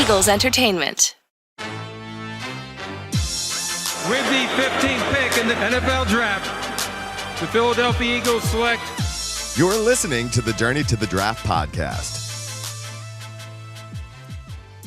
Eagles Entertainment. With the 15th pick in the NFL Draft, the Philadelphia Eagles select. You're listening to the Journey to the Draft podcast.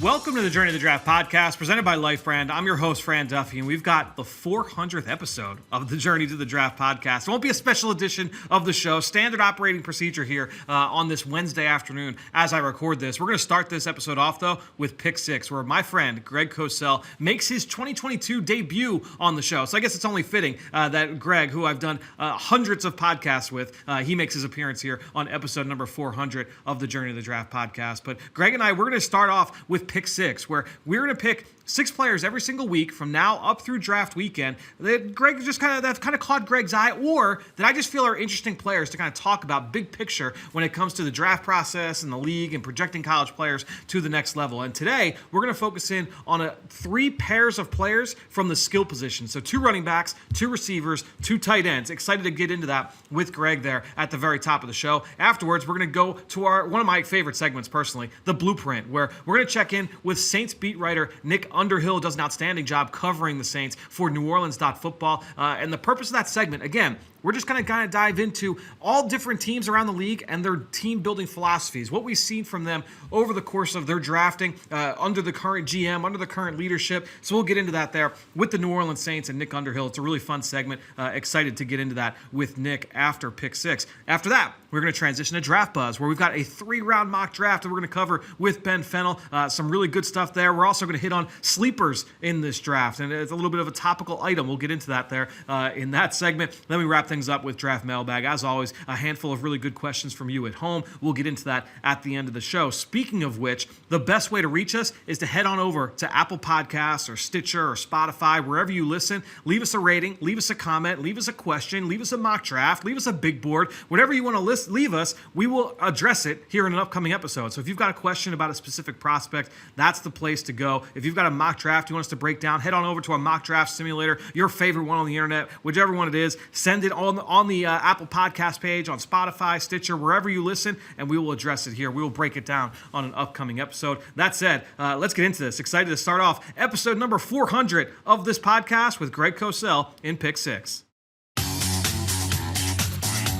Welcome to the Journey to the Draft podcast, presented by Life Brand. I'm your host, Fran Duffy, and we've got the 400th episode of the Journey to the Draft podcast. It won't be a special edition of the show. Standard operating procedure here on this Wednesday afternoon as I record this. We're going to start this episode off, though, with Pick 6, where my friend Greg Cosell makes his 2022 debut on the show. So I guess it's only fitting that Greg, who I've done hundreds of podcasts with, he makes his appearance here on episode number 400 of the Journey to the Draft podcast. But Greg and I, we're going to start off with Pick 6, where we're going to pick 6 players every single week from now up through draft weekend that Greg just that's kind of caught Greg's eye, or that I just feel are interesting players to kind of talk about big picture when it comes to the draft process and the league and projecting college players to the next level. And today we're going to focus in on 3 pairs of players from the skill position. So 2 running backs, 2 receivers, 2 tight ends. Excited to get into that with Greg there at the very top of the show. Afterwards, we're going to go to one of my favorite segments personally, the Blueprint, where we're going to check in with Saints beat writer Nick Underhill. Does an outstanding job covering the Saints for New Orleans.football. And the purpose of that segment, again, we're just going to dive into all different teams around the league and their team building philosophies, what we've seen from them over the course of their drafting under the current GM, under the current leadership. So we'll get into that there with the New Orleans Saints and Nick Underhill. It's a really fun segment. Excited to get into that with Nick after Pick 6. After that, we're going to transition to Draft Buzz, where we've got a 3-round mock draft that we're going to cover with Ben Fennell. Some really good stuff there. We're also going to hit on sleepers in this draft, and it's a little bit of a topical item. We'll get into that there in that segment. Then we wrap things up with Draft Mailbag. As always, a handful of really good questions from you at home. We'll get into that at the end of the show. Speaking of which, the best way to reach us is to head on over to Apple Podcasts or Stitcher or Spotify, wherever you listen. Leave us a rating, leave us a comment, leave us a question, leave us a mock draft, leave us a big board. Whatever you want to leave us, we will address it here in an upcoming episode. So if you've got a question about a specific prospect, that's the place to go. If you've got a mock draft you want us to break down, head on over to our mock draft simulator, your favorite one on the internet, whichever one it is. Send it on the Apple Podcast page, on Spotify, Stitcher, wherever you listen, and we will address it here. We will break it down on an upcoming episode. That said, let's get into this. Excited to start off episode number 400 of this podcast with Greg Cosell in Pick 6.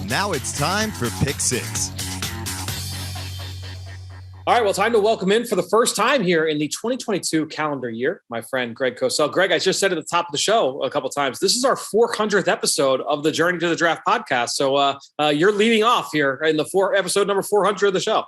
Now it's time for Pick 6. All right, well, time to welcome in for the first time here in the 2022 calendar year, my friend Greg Cosell. Greg, I just said at the top of the show a couple times, this is our 400th episode of the Journey to the Draft podcast. So you're leading off here in the episode number 400 of the show.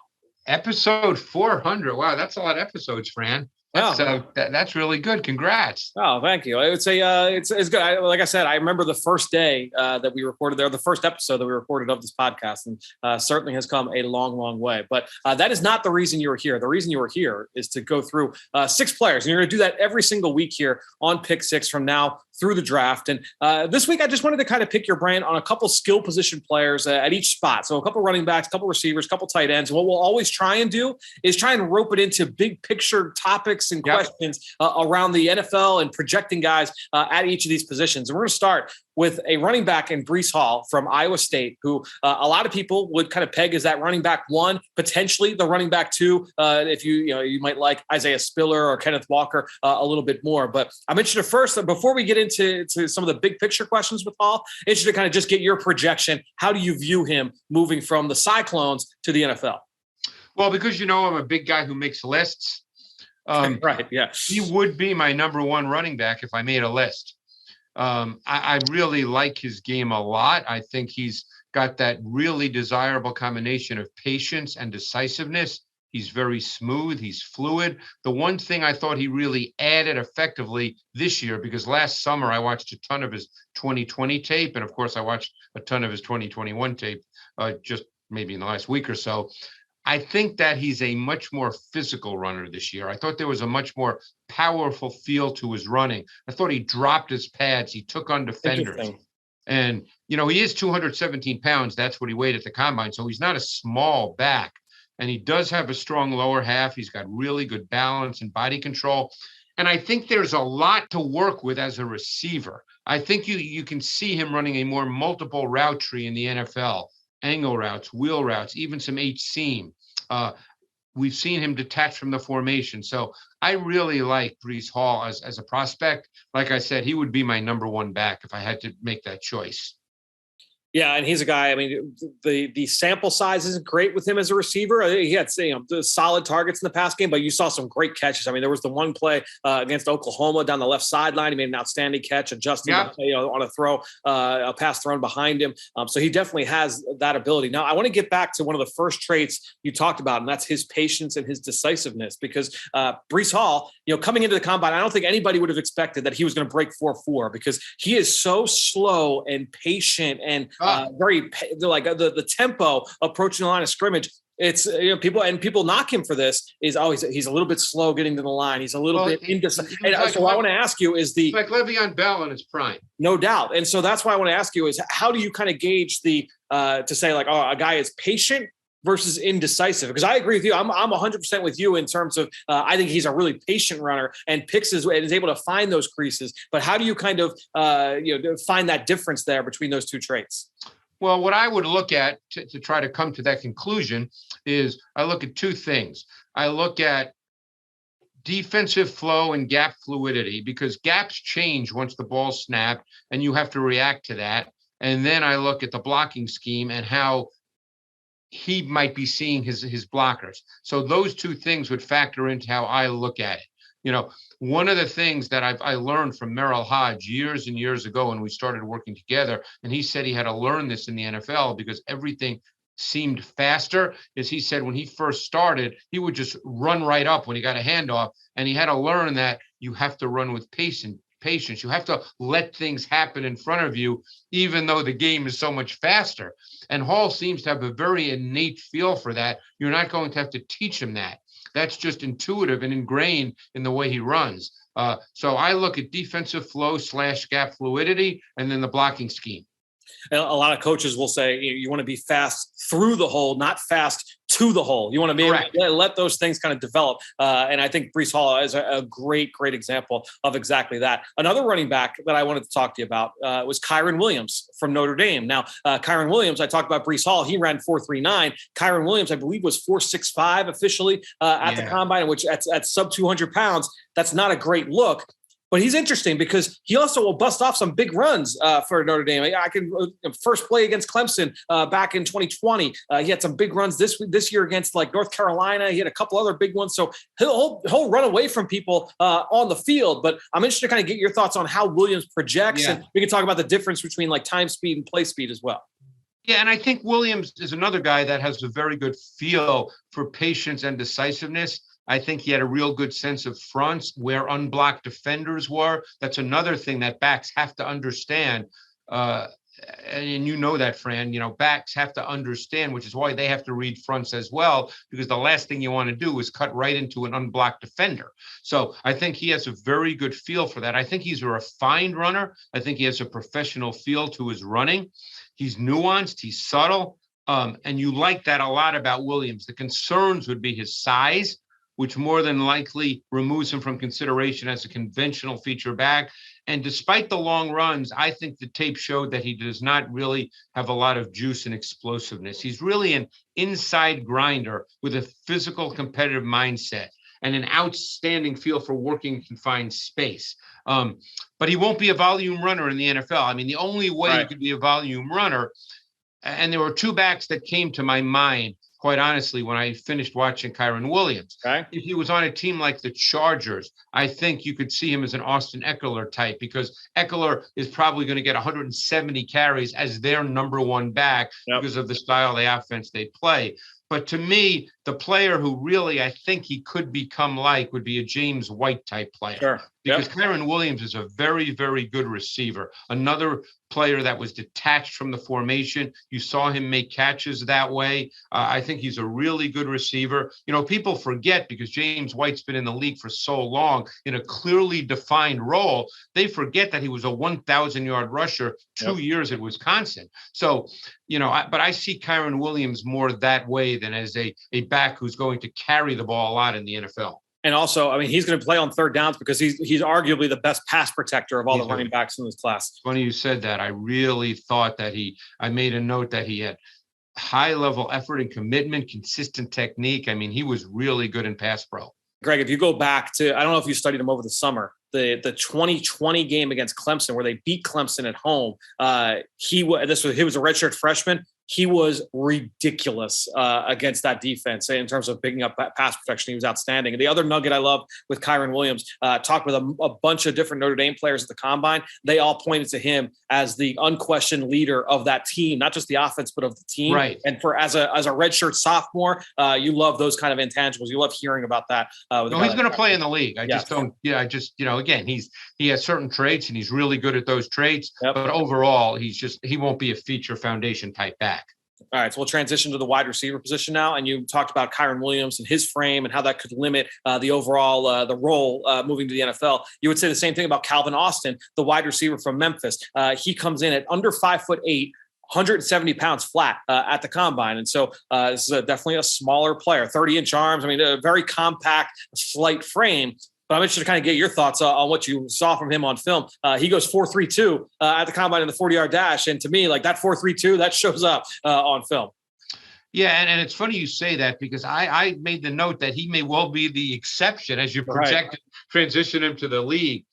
Episode 400. Wow, that's a lot of episodes, Fran. That's really good. Congrats. Oh, thank you. I would say it's good. Like I said, I remember the first day that we recorded there, the first episode that we recorded of this podcast, and certainly has come a long, long way. But that is not the reason you were here. The reason you were here is to go through 6 players, and you're going to do that every single week here on Pick 6 from now through the draft. And this week, I just wanted to kind of pick your brain on a couple skill position players at each spot. So a couple running backs, a couple receivers, a couple tight ends. And what we'll always try and do is try and rope it into big picture topics and questions around the NFL and projecting guys at each of these positions. And we're going to start with a running back in Breece Hall from Iowa State, who a lot of people would kind of peg as that running back 1, potentially the running back 2, if you might like Isaiah Spiller or Kenneth Walker a little bit more. But I'm interested first, before we get into some of the big picture questions with Hall, interested to kind of just get your projection. How do you view him moving from the Cyclones to the NFL? Well, because I'm a big guy who makes lists. Right, yeah. He would be my number 1 running back if I made a list. I really like his game a lot. I think he's got that really desirable combination of patience and decisiveness. He's very smooth. He's fluid. The one thing I thought he really added effectively this year, because last summer I watched a ton of his 2020 tape, and of course I watched a ton of his 2021 tape just maybe in the last week or so. I think that he's a much more physical runner this year. I thought there was a much more powerful feel to his running. I thought he dropped his pads. He took on defenders. And, he is 217 pounds. That's what he weighed at the combine. So he's not a small back. And he does have a strong lower half. He's got really good balance and body control. And I think there's a lot to work with as a receiver. I think you can see him running a more multiple route tree in the NFL. Angle routes, wheel routes, even some H-seam. we've seen him detach from the formation. So I really like Breece Hall as a prospect. Like I said, he would be my number one back if I had to make that choice. Yeah, and he's a guy. I mean, the sample size isn't great with him as a receiver. He had solid targets in the pass game, but you saw some great catches. I mean, there was the one play against Oklahoma down the left sideline. He made an outstanding catch, adjusting on a throw, a pass thrown behind him. So he definitely has that ability. Now, I want to get back to one of the first traits you talked about, and that's his patience and his decisiveness. Because Breece Hall, coming into the combine, I don't think anybody would have expected that he was going to break 4.4 because he is so slow and patient and the tempo approaching the line of scrimmage. It's people knock him for this he's a little bit slow getting to the line. He's a little bit indecisive. So I want to ask you is like Le'Veon Bell in his prime. No doubt. And so that's why I want to ask you is how do you kind of gauge to say like, a guy is patient versus indecisive? Because I agree with you. I'm 100% with you in terms of I think he's a really patient runner and picks his way and is able to find those creases. But how do you kind of find that difference there between those two traits? Well, what I would look at to try to come to that conclusion is I look at two things. I look at defensive flow and gap fluidity, because gaps change once the ball's snapped and you have to react to that. And then I look at the blocking scheme and how he might be seeing his blockers. So those two things would factor into how I look at it. One of the things that I learned from Merrill Hodge years and years ago when we started working together, and he said he had to learn this in the NFL because everything seemed faster, is he said when he first started, he would just run right up when he got a handoff, and he had to learn that you have to run with patience. You have to let things happen in front of you, even though the game is so much faster. And Hall seems to have a very innate feel for that. You're not going to have to teach him that. That's just intuitive and ingrained in the way he runs. So I look at defensive flow / gap fluidity, and then the blocking scheme. A lot of coaches will say you want to be fast through the hole, not fast to the hole. You want to be able to let those things kind of develop. And I think Breece Hall is a great example of exactly that. Another running back that I wanted to talk to you about was Kyren Williams from Notre Dame. Now, Kyren Williams, I talked about Breece Hall. He ran 4.39. Kyren Williams, I believe, was 4.65 officially at the combine, which at sub 200 pounds, that's not a great look. But he's interesting because he also will bust off some big runs for Notre Dame. I can first play against Clemson back in 2020. He had some big runs this year against like North Carolina. He had a couple other big ones. So he'll run away from people on the field. But I'm interested to kind of get your thoughts on how Williams projects. Yeah. And we can talk about the difference between like time speed and play speed as well. Yeah, and I think Williams is another guy that has a very good feel for patience and decisiveness. I think he had a real good sense of fronts, where unblocked defenders were. That's another thing that backs have to understand. And you know that, Fran, backs have to understand, which is why they have to read fronts as well, because the last thing you want to do is cut right into an unblocked defender. So I think he has a very good feel for that. I think he's a refined runner. I think he has a professional feel to his running. He's nuanced, he's subtle. And you like that a lot about Williams. The concerns would be his size, which more than likely removes him from consideration as a conventional feature back. And despite the long runs, I think the tape showed that he does not really have a lot of juice and explosiveness. He's really an inside grinder with a physical competitive mindset and an outstanding feel for working in confined space. But he won't be a volume runner in the NFL. I mean, the only way he could be a volume runner, and there were two backs that came to my mind, quite honestly, when I finished watching Kyren Williams. Okay. If he was on a team like the Chargers, I think you could see him as an Austin Eckler type, because Eckler is probably going to get 170 carries as their number one back because of the style of the offense they play. But to me, the player who really I think he could become like would be a James White type player. Sure. Because Kyren Williams is a very, very good receiver. Another player that was detached from the formation. You saw him make catches that way. I think he's a really good receiver. People forget, because James White's been in the league for so long in a clearly defined role, they forget that he was a 1,000-yard rusher 2 years at Wisconsin. So, but I see Kyren Williams more that way than as a back who's going to carry the ball a lot in the NFL. And also, I mean, he's going to play on third downs because he's arguably the best pass protector of all the running backs in this class. Funny you said that. I really thought that I made a note that he had high level effort and commitment, consistent technique. I mean, he was really good in pass pro. Greg, if you go back to, I don't know if you studied him over the summer, the 2020 game against Clemson where they beat Clemson at home. He was a redshirt freshman. He was ridiculous against that defense in terms of picking up pass protection. He was outstanding. And the other nugget I love with Kyron Williams, talked with a bunch of different Notre Dame players at the Combine. They all pointed to him as the unquestioned leader of that team, not just the offense, but of the team. Right. And as a redshirt sophomore, you love those kind of intangibles. You love hearing about that. He's going to play in the league. Again, he has certain traits and he's really good at those traits. Yep. But overall, he won't be a feature foundation type back. All right, so we'll transition to the wide receiver position now. And you talked about Kyron Williams and his frame and how that could limit the overall the role moving to the NFL. You would say the same thing about Calvin Austin, the wide receiver from Memphis. He comes in at under 5'8", 170 pounds flat at the Combine. And so this is definitely a smaller player, 30-inch arms. I mean, a very compact, slight frame. But I'm interested to kind of get your thoughts on what you saw from him on film. He goes 4.32 at the Combine in the 40-yard dash. And to me, like that 4.32, that shows up on film. Yeah, and it's funny you say that because I made the note that he may well be the exception as you project transition him to the league.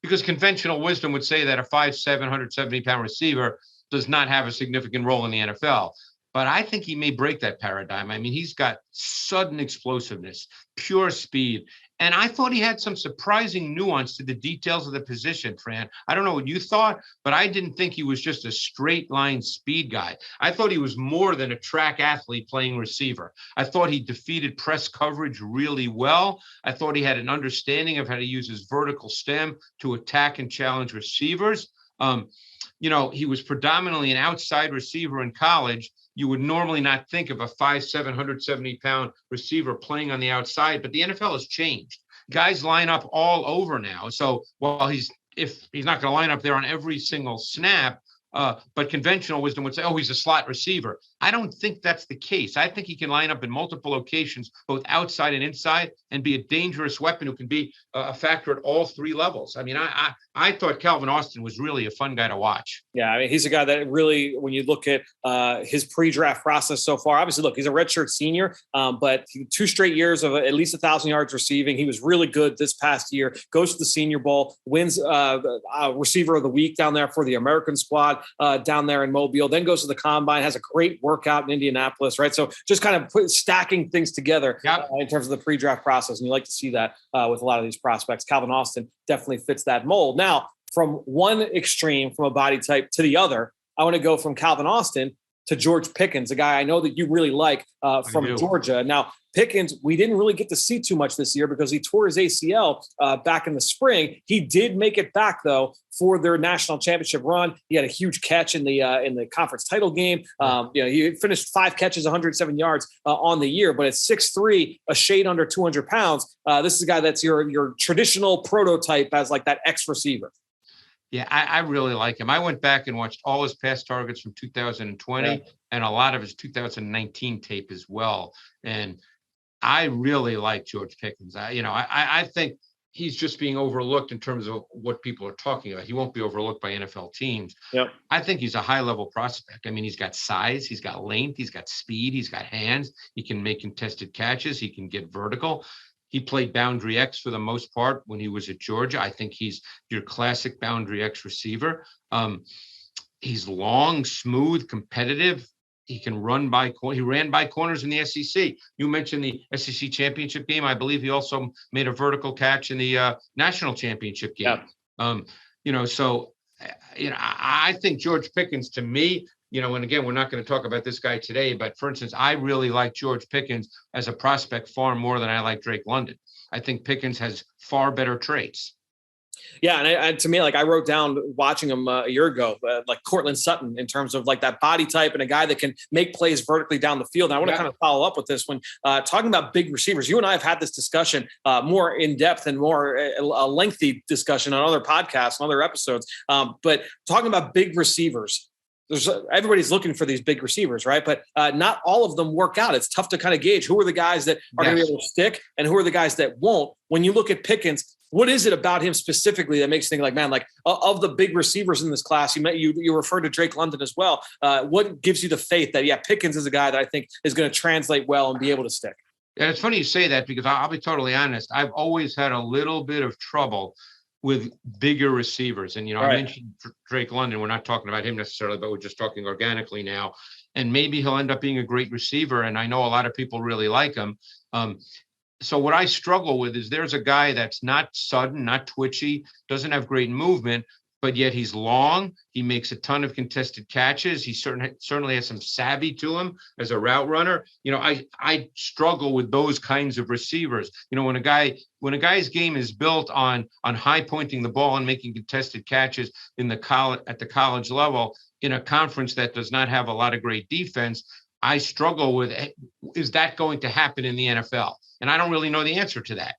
Because conventional wisdom would say that a 5'7", 170-pound receiver does not have a significant role in the NFL. But I think he may break that paradigm. I mean, he's got sudden explosiveness, pure speed. And I thought he had some surprising nuance to the details of the position, Fran. I don't know what you thought, but I didn't think he was just a straight line speed guy. I thought he was more than a track athlete playing receiver. I thought he defeated press coverage really well. I thought he had an understanding of how to use his vertical stem to attack and challenge receivers. He was predominantly an outside receiver in college. You would normally not think of a 5'7", 170-pound receiver playing on the outside, but the NFL has changed. Guys line up all over now. So while he's not going to line up there on every single snap, but conventional wisdom would say, he's a slot receiver. I don't think that's the case. I think he can line up in multiple locations, both outside and inside, and be a dangerous weapon who can be a factor at all three levels. I mean, I thought Calvin Austin was really a fun guy to watch. Yeah, I mean, he's a guy that really, when you look at his pre-draft process so far, obviously, look, he's a redshirt senior, but 2 straight years of at least 1,000 yards receiving. He was really good this past year, goes to the Senior Bowl, wins receiver of the week down there for the American squad down there in Mobile, then goes to the Combine, has a great workout in Indianapolis, right? So just kind of stacking things together in terms of the pre-draft process. And you like to see that with a lot of these prospects. Calvin Austin definitely fits that mold. Now, from one extreme, from a body type to the other, I want to go from Calvin Austin to George Pickens, a guy I know that you really like from Georgia. Now, Pickens, we didn't really get to see too much this year because he tore his ACL back in the spring. He did make it back, though, for their national championship run. He had a huge catch in the conference title game. He finished 5 catches, 107 yards on the year, but at 6'3", a shade under 200 pounds, this is a guy that's your traditional prototype as like that X receiver. Yeah, I really like him. I went back and watched all his pass targets from 2020 and a lot of his 2019 tape as well. And I really like George Pickens. I think he's just being overlooked in terms of what people are talking about. He won't be overlooked by NFL teams. Yep. I think he's a high-level prospect. I mean, he's got size, he's got length, he's got speed, he's got hands. He can make contested catches. He can get vertical. He played boundary X for the most part when he was at Georgia. I think he's your classic boundary X receiver. He's long, smooth, competitive. He can run by corners. He ran by corners in the SEC. You mentioned the SEC championship game. I believe he also made a vertical catch in the national championship game. I think George Pickens, to me, and again, we're not going to talk about this guy today, but for instance, I really like George Pickens as a prospect far more than I like Drake London. I think Pickens has far better traits. Yeah, and to me, like I wrote down watching him a year ago, like Cortland Sutton in terms of like that body type and a guy that can make plays vertically down the field. And I want to kind of follow up with this when talking about big receivers. You and I have had this discussion more in depth and more a lengthy discussion on other podcasts and other episodes. But talking about big receivers, everybody's looking for these big receivers, right? But not all of them work out. It's tough to kind of gauge who are the guys that are going to be able to stick and who are the guys that won't. When you look at Pickens, what is it about him specifically that makes you think like, man, like of the big receivers in this class, you referred to Drake London as well. What gives you the faith that, Pickens is a guy that I think is going to translate well and be able to stick? And it's funny you say that because I'll be totally honest. I've always had a little bit of trouble with bigger receivers. And, I mentioned Drake London. We're not talking about him necessarily, but we're just talking organically now. And maybe he'll end up being a great receiver. And I know a lot of people really like him. So what I struggle with is there's a guy that's not sudden, not twitchy, doesn't have great movement, but yet he's long. He makes a ton of contested catches. He certainly has some savvy to him as a route runner. I struggle with those kinds of receivers. When a guy's game is built on high pointing the ball and making contested catches at the college level in a conference that does not have a lot of great defense, I struggle with, is that going to happen in the NFL? And I don't really know the answer to that.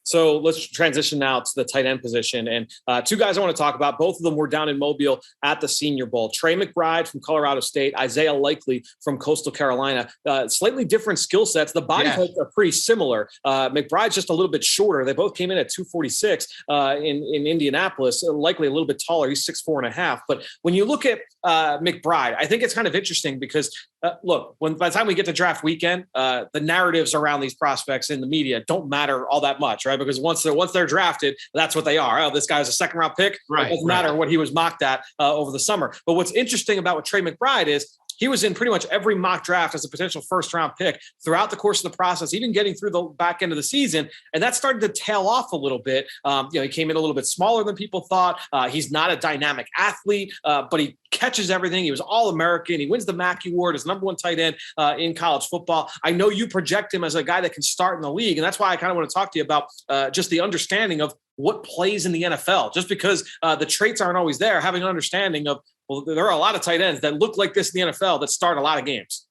So let's transition now to the tight end position. And two guys I want to talk about. Both of them were down in Mobile at the Senior Bowl. Trey McBride from Colorado State, Isaiah Likely from Coastal Carolina. Slightly different skill sets. The body types are pretty similar. McBride's just a little bit shorter. They both came in at 246 in Indianapolis. Likely a little bit taller. He's 6'4.5". But when you look at McBride, I think it's kind of interesting because look, by the time we get to draft weekend, the narratives around these prospects in the media don't matter all that much, right? Because once they're drafted, that's what they are. Oh, this guy's a second round pick. Right. It doesn't matter what he was mocked at over the summer. But what's interesting about what Trey McBride is, he was in pretty much every mock draft as a potential first-round pick throughout the course of the process, even getting through the back end of the season. And that started to tail off a little bit. He came in a little bit smaller than people thought. He's not a dynamic athlete, but he catches everything. He was All-American. He wins the Mackey Award as number one tight end in college football. I know you project him as a guy that can start in the league, and that's why I kind of want to talk to you about just the understanding of what plays in the NFL. Just because the traits aren't always there, having an understanding of, well, there are a lot of tight ends that look like this in the NFL that start a lot of games.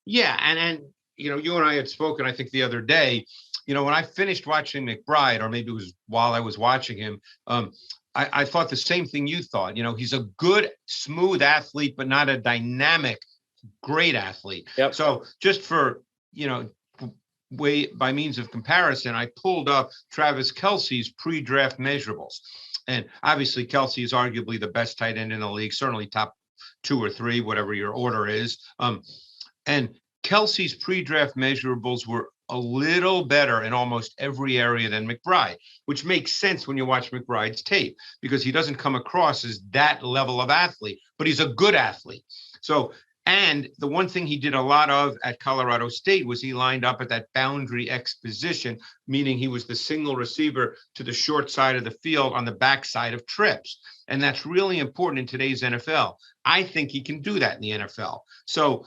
Yeah, and you and I had spoken, I think, the other day. When I finished watching McBride, or maybe it was while I was watching him, I thought the same thing you thought. He's a good, smooth athlete, but not a dynamic, great athlete. Yep. So just for, by means of comparison, I pulled up Travis Kelce's pre-draft measurables. And obviously, Kelce is arguably the best tight end in the league, certainly top 2 or 3, whatever your order is. And Kelce's pre-draft measurables were a little better in almost every area than McBride, which makes sense when you watch McBride's tape because he doesn't come across as that level of athlete, but he's a good athlete. And the one thing he did a lot of at Colorado State was he lined up at that boundary X position, meaning he was the single receiver to the short side of the field on the backside of trips. And that's really important in today's NFL. I think he can do that in the NFL. So,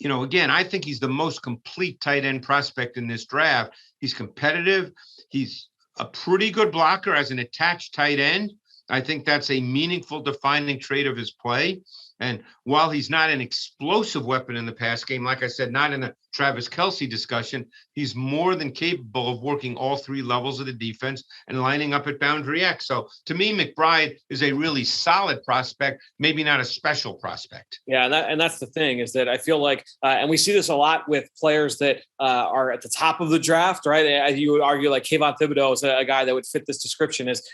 again, I think he's the most complete tight end prospect in this draft. He's competitive. He's a pretty good blocker as an attached tight end. I think that's a meaningful defining trait of his play. And while he's not an explosive weapon in the pass game, like I said, not in the Travis Kelce discussion, he's more than capable of working all 3 levels of the defense and lining up at boundary X. So to me, McBride is a really solid prospect, maybe not a special prospect. Yeah, and that's the thing is that I feel like, and we see this a lot with players that are at the top of the draft, right? You would argue like Kayvon Thibodeau is a guy that would fit this description is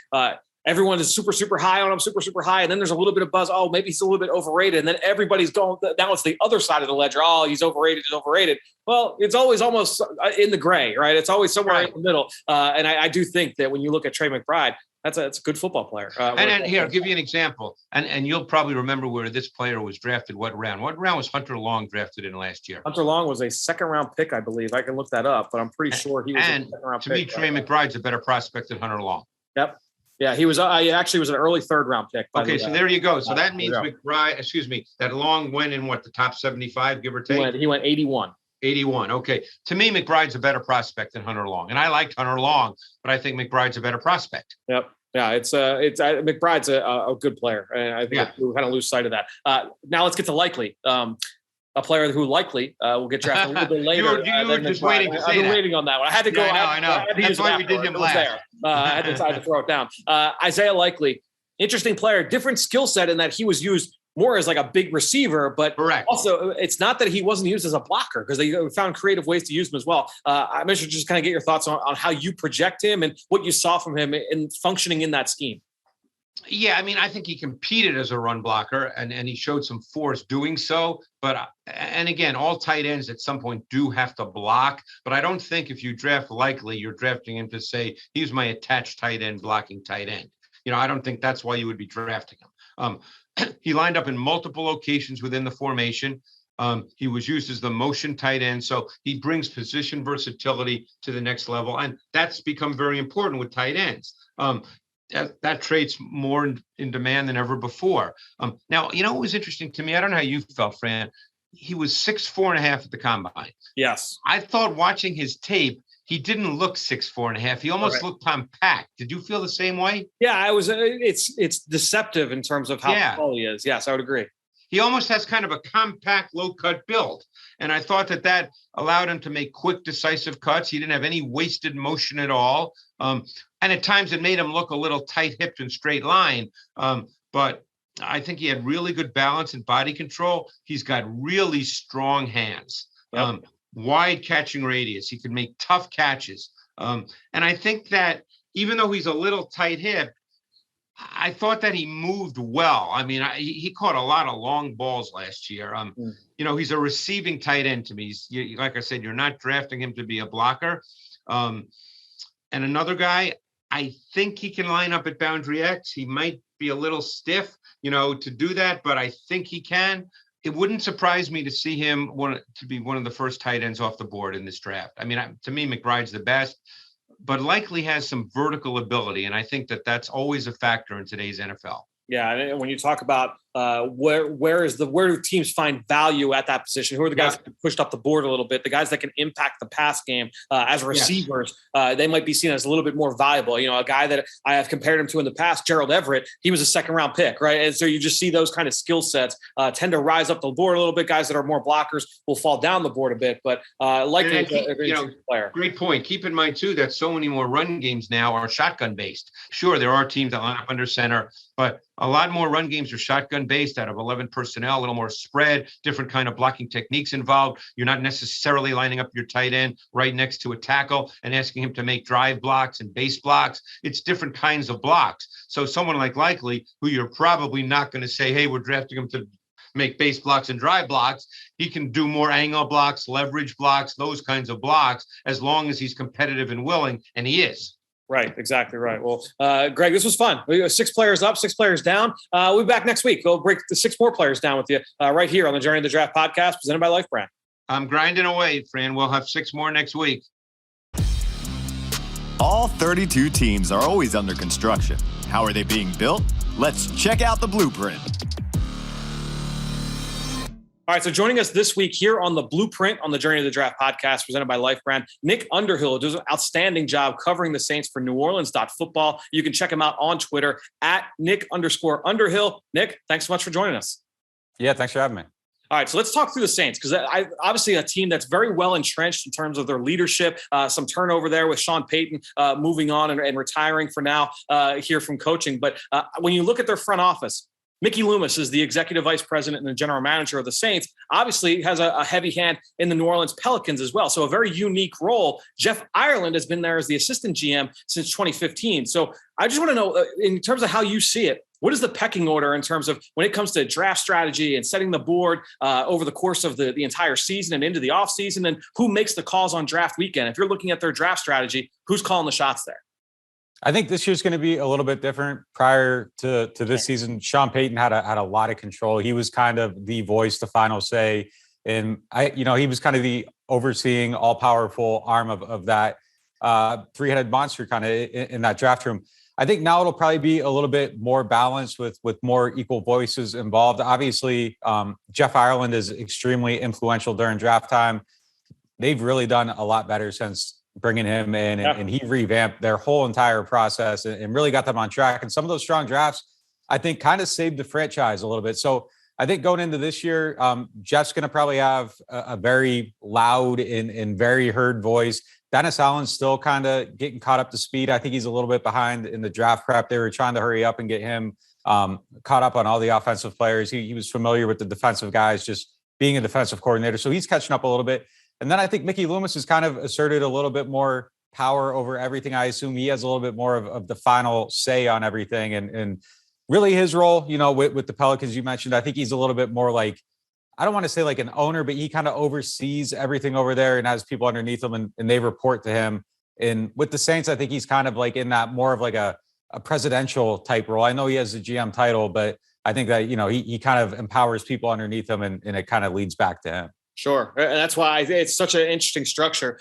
everyone is super, super high on him, super, super high. And then there's a little bit of buzz. Oh, maybe he's a little bit overrated. And then everybody's going, now it's the other side of the ledger. Oh, he's overrated. Well, it's always almost in the gray, right? It's always somewhere in the middle. And I do think that when you look at Trey McBride, that's a good football player. And here, I'll give you an example. And you'll probably remember where this player was drafted, what round. What round was Hunter Long drafted in last year? Hunter Long was a second-round pick, I believe. I can look that up, but I'm pretty sure he was a second-round pick. To me, Trey McBride's a better prospect than Hunter Long. Yep. Yeah, he was. I actually was an early 3rd-round pick. Okay, so there you go. So that means McBride, that Long went in the top 75, give or take? He went 81. 81. Okay. To me, McBride's a better prospect than Hunter Long. And I liked Hunter Long, but I think McBride's a better prospect. Yep. Yeah, it's McBride's a good player. And I think we kind of lose sight of that. Now let's get to Likely. A player who likely will get drafted a little bit later. you were just waiting to say I've been waiting on that one. I had to go. I know. That's why we did him last. I had to decide to throw it down. Isaiah Likely, interesting player, different skill set in that he was used more as like a big receiver, but Correct. also it's not that he wasn't used as a blocker, because they found creative ways to use him as well. I'm interested to just kind of get your thoughts on how you project him and what you saw from him in functioning in that scheme. Yeah, I mean, I think he competed as a run blocker, and he showed some force doing so. But and again, all tight ends at some point do have to block. But I don't think if you draft Likely, you're drafting him to say he's my attached tight end, blocking tight end. I don't think that's why you would be drafting him. He lined up in multiple locations within the formation. He was used as the motion tight end, so he brings position versatility to the next level, and that's become very important with tight ends. That trait's more in demand than ever before. Now, what was interesting to me, I don't know how you felt, Fran. He was 6'4.5" at the combine. Yes. I thought watching his tape, he didn't look 6'4.5". He almost looked compact. Did you feel the same way? Yeah, I was. It's deceptive in terms of how tall he is. Yes, I would agree. He almost has kind of a compact, low-cut build. And I thought that allowed him to make quick, decisive cuts. He didn't have any wasted motion at all. And at times it made him look a little tight-hipped and straight line. But I think he had really good balance and body control. He's got really strong hands, wide catching radius. He can make tough catches. And I think that even though he's a little tight-hipped, I thought that he moved well. I mean, he caught a lot of long balls last year. He's a receiving tight end to me. Like I said, you're not drafting him to be a blocker. And another guy, I think he can line up at boundary X. He might be a little stiff, to do that, but I think he can. It wouldn't surprise me to see him to be one of the first tight ends off the board in this draft. I mean, to me, McBride's the best, but Likely has some vertical ability, and I think that's always a factor in today's NFL. Yeah, and when you talk about where do teams find value at that position? Who are the guys that pushed up the board a little bit? The guys that can impact the pass game as receivers, they might be seen as a little bit more valuable. A guy that I have compared him to in the past, Gerald Everett, he was a second-round pick, right? And so you just see those kind of skill sets tend to rise up the board a little bit. Guys that are more blockers will fall down the board a bit, but Likely a player. Great point. Keep in mind, too, that so many more run games now are shotgun-based. Sure, there are teams that line up under center, but a lot more run games are shotgun-based out of 11 personnel, a little more spread, different kind of blocking techniques involved. You're not necessarily lining up your tight end right next to a tackle and asking him to make drive blocks and base blocks. It's different kinds of blocks. So someone like Likely, who you're probably not going to say, hey, we're drafting him to make base blocks and drive blocks, he can do more angle blocks, leverage blocks, those kinds of blocks, as long as he's competitive and willing, and he is. Right, exactly right. Well, Greg, this was fun. We got 6 players up, 6 players down. We'll be back next week. We'll break the 6 more players down with you right here on the Journey of the Draft podcast presented by Life Brand. I'm grinding away, Fran. We'll have 6 more next week. All 32 teams are always under construction. How are they being built? Let's check out the blueprint. All right, so joining us this week here on the Blueprint on the Journey of the Draft podcast presented by Life Brand, Nick Underhill does an outstanding job covering the Saints for NewOrleans.football. You can check him out on Twitter at Nick_Underhill. Nick, thanks so much for joining us. Yeah, thanks for having me. All right, so let's talk through the Saints, because obviously a team that's very well entrenched in terms of their leadership. Some turnover there with Sean Payton moving on and retiring for now here from coaching. But when you look at their front office, Mickey Loomis is the executive vice president and the general manager of the Saints. Obviously has a heavy hand in the New Orleans Pelicans as well. So a very unique role. Jeff Ireland has been there as the assistant GM since 2015. So I just want to know, in terms of how you see it, what is the pecking order in terms of when it comes to draft strategy and setting the board over the course of the entire season and into the offseason, and who makes the calls on draft weekend? If you're looking at their draft strategy, who's calling the shots there? I think this year's going to be a little bit different. Prior to this season, Sean Payton had a lot of control. He was kind of the voice, the final say, and he was kind of the overseeing, all-powerful arm of that three-headed monster kind of in that draft room. I think now it'll probably be a little bit more balanced with more equal voices involved. Obviously, Jeff Ireland is extremely influential during draft time. They've really done a lot better since bringing him in, and he revamped their whole entire process and really got them on track. And some of those strong drafts, I think, kind of saved the franchise a little bit. So I think going into this year, Jeff's going to probably have a very loud and very heard voice. Dennis Allen's still kind of getting caught up to speed. I think he's a little bit behind in the draft prep. They were trying to hurry up and get him caught up on all the offensive players. He was familiar with the defensive guys, just being a defensive coordinator. So he's catching up a little bit. And then I think Mickey Loomis has kind of asserted a little bit more power over everything. I assume he has a little bit more of the final say on everything. And really his role, you know, with the Pelicans, you mentioned, I think he's a little bit more like, I don't want to say like an owner, but he kind of oversees everything over there and has people underneath him and they report to him. And with the Saints, I think he's kind of like in that more of like a presidential type role. I know he has a GM title, but I think that, you know, he kind of empowers people underneath him and it kind of leads back to him. Sure. And that's why it's such an interesting structure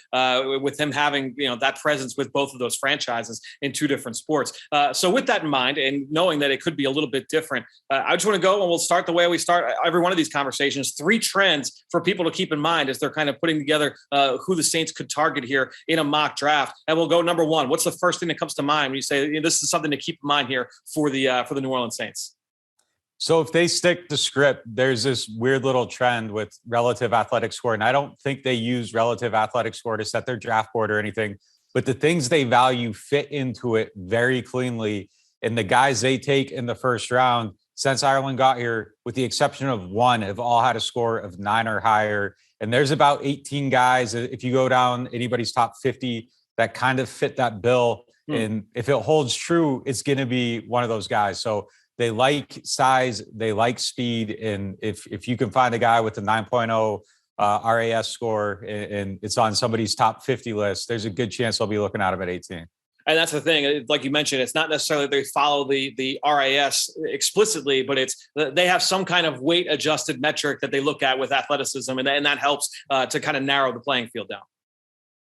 with him having, you know, that presence with both of those franchises in two different sports. So with that in mind and knowing that it could be a little bit different, I just want to go and we'll start the way we start every one of these conversations. 3 trends for people to keep in mind as they're kind of putting together who the Saints could target here in a mock draft. And we'll go number 1. What's the first thing that comes to mind when you say, you know, this is something to keep in mind here for the New Orleans Saints? So if they stick to script, there's this weird little trend with relative athletic score. And I don't think they use relative athletic score to set their draft board or anything, but the things they value fit into it very cleanly. And the guys they take in the first round, since Ireland got here, with the exception of 1, have all had a score of 9 or higher. And there's about 18 guys, if you go down anybody's top 50, that kind of fit that bill. And if it holds true, it's going to be one of those guys. So they like size, they like speed, and if you can find a guy with a 9.0 RAS score and it's on somebody's top 50 list, there's a good chance they'll be looking at him at 18. And that's the thing, like you mentioned, it's not necessarily they follow the RAS explicitly, but it's they have some kind of weight adjusted metric that they look at with athleticism, and that helps to kind of narrow the playing field down.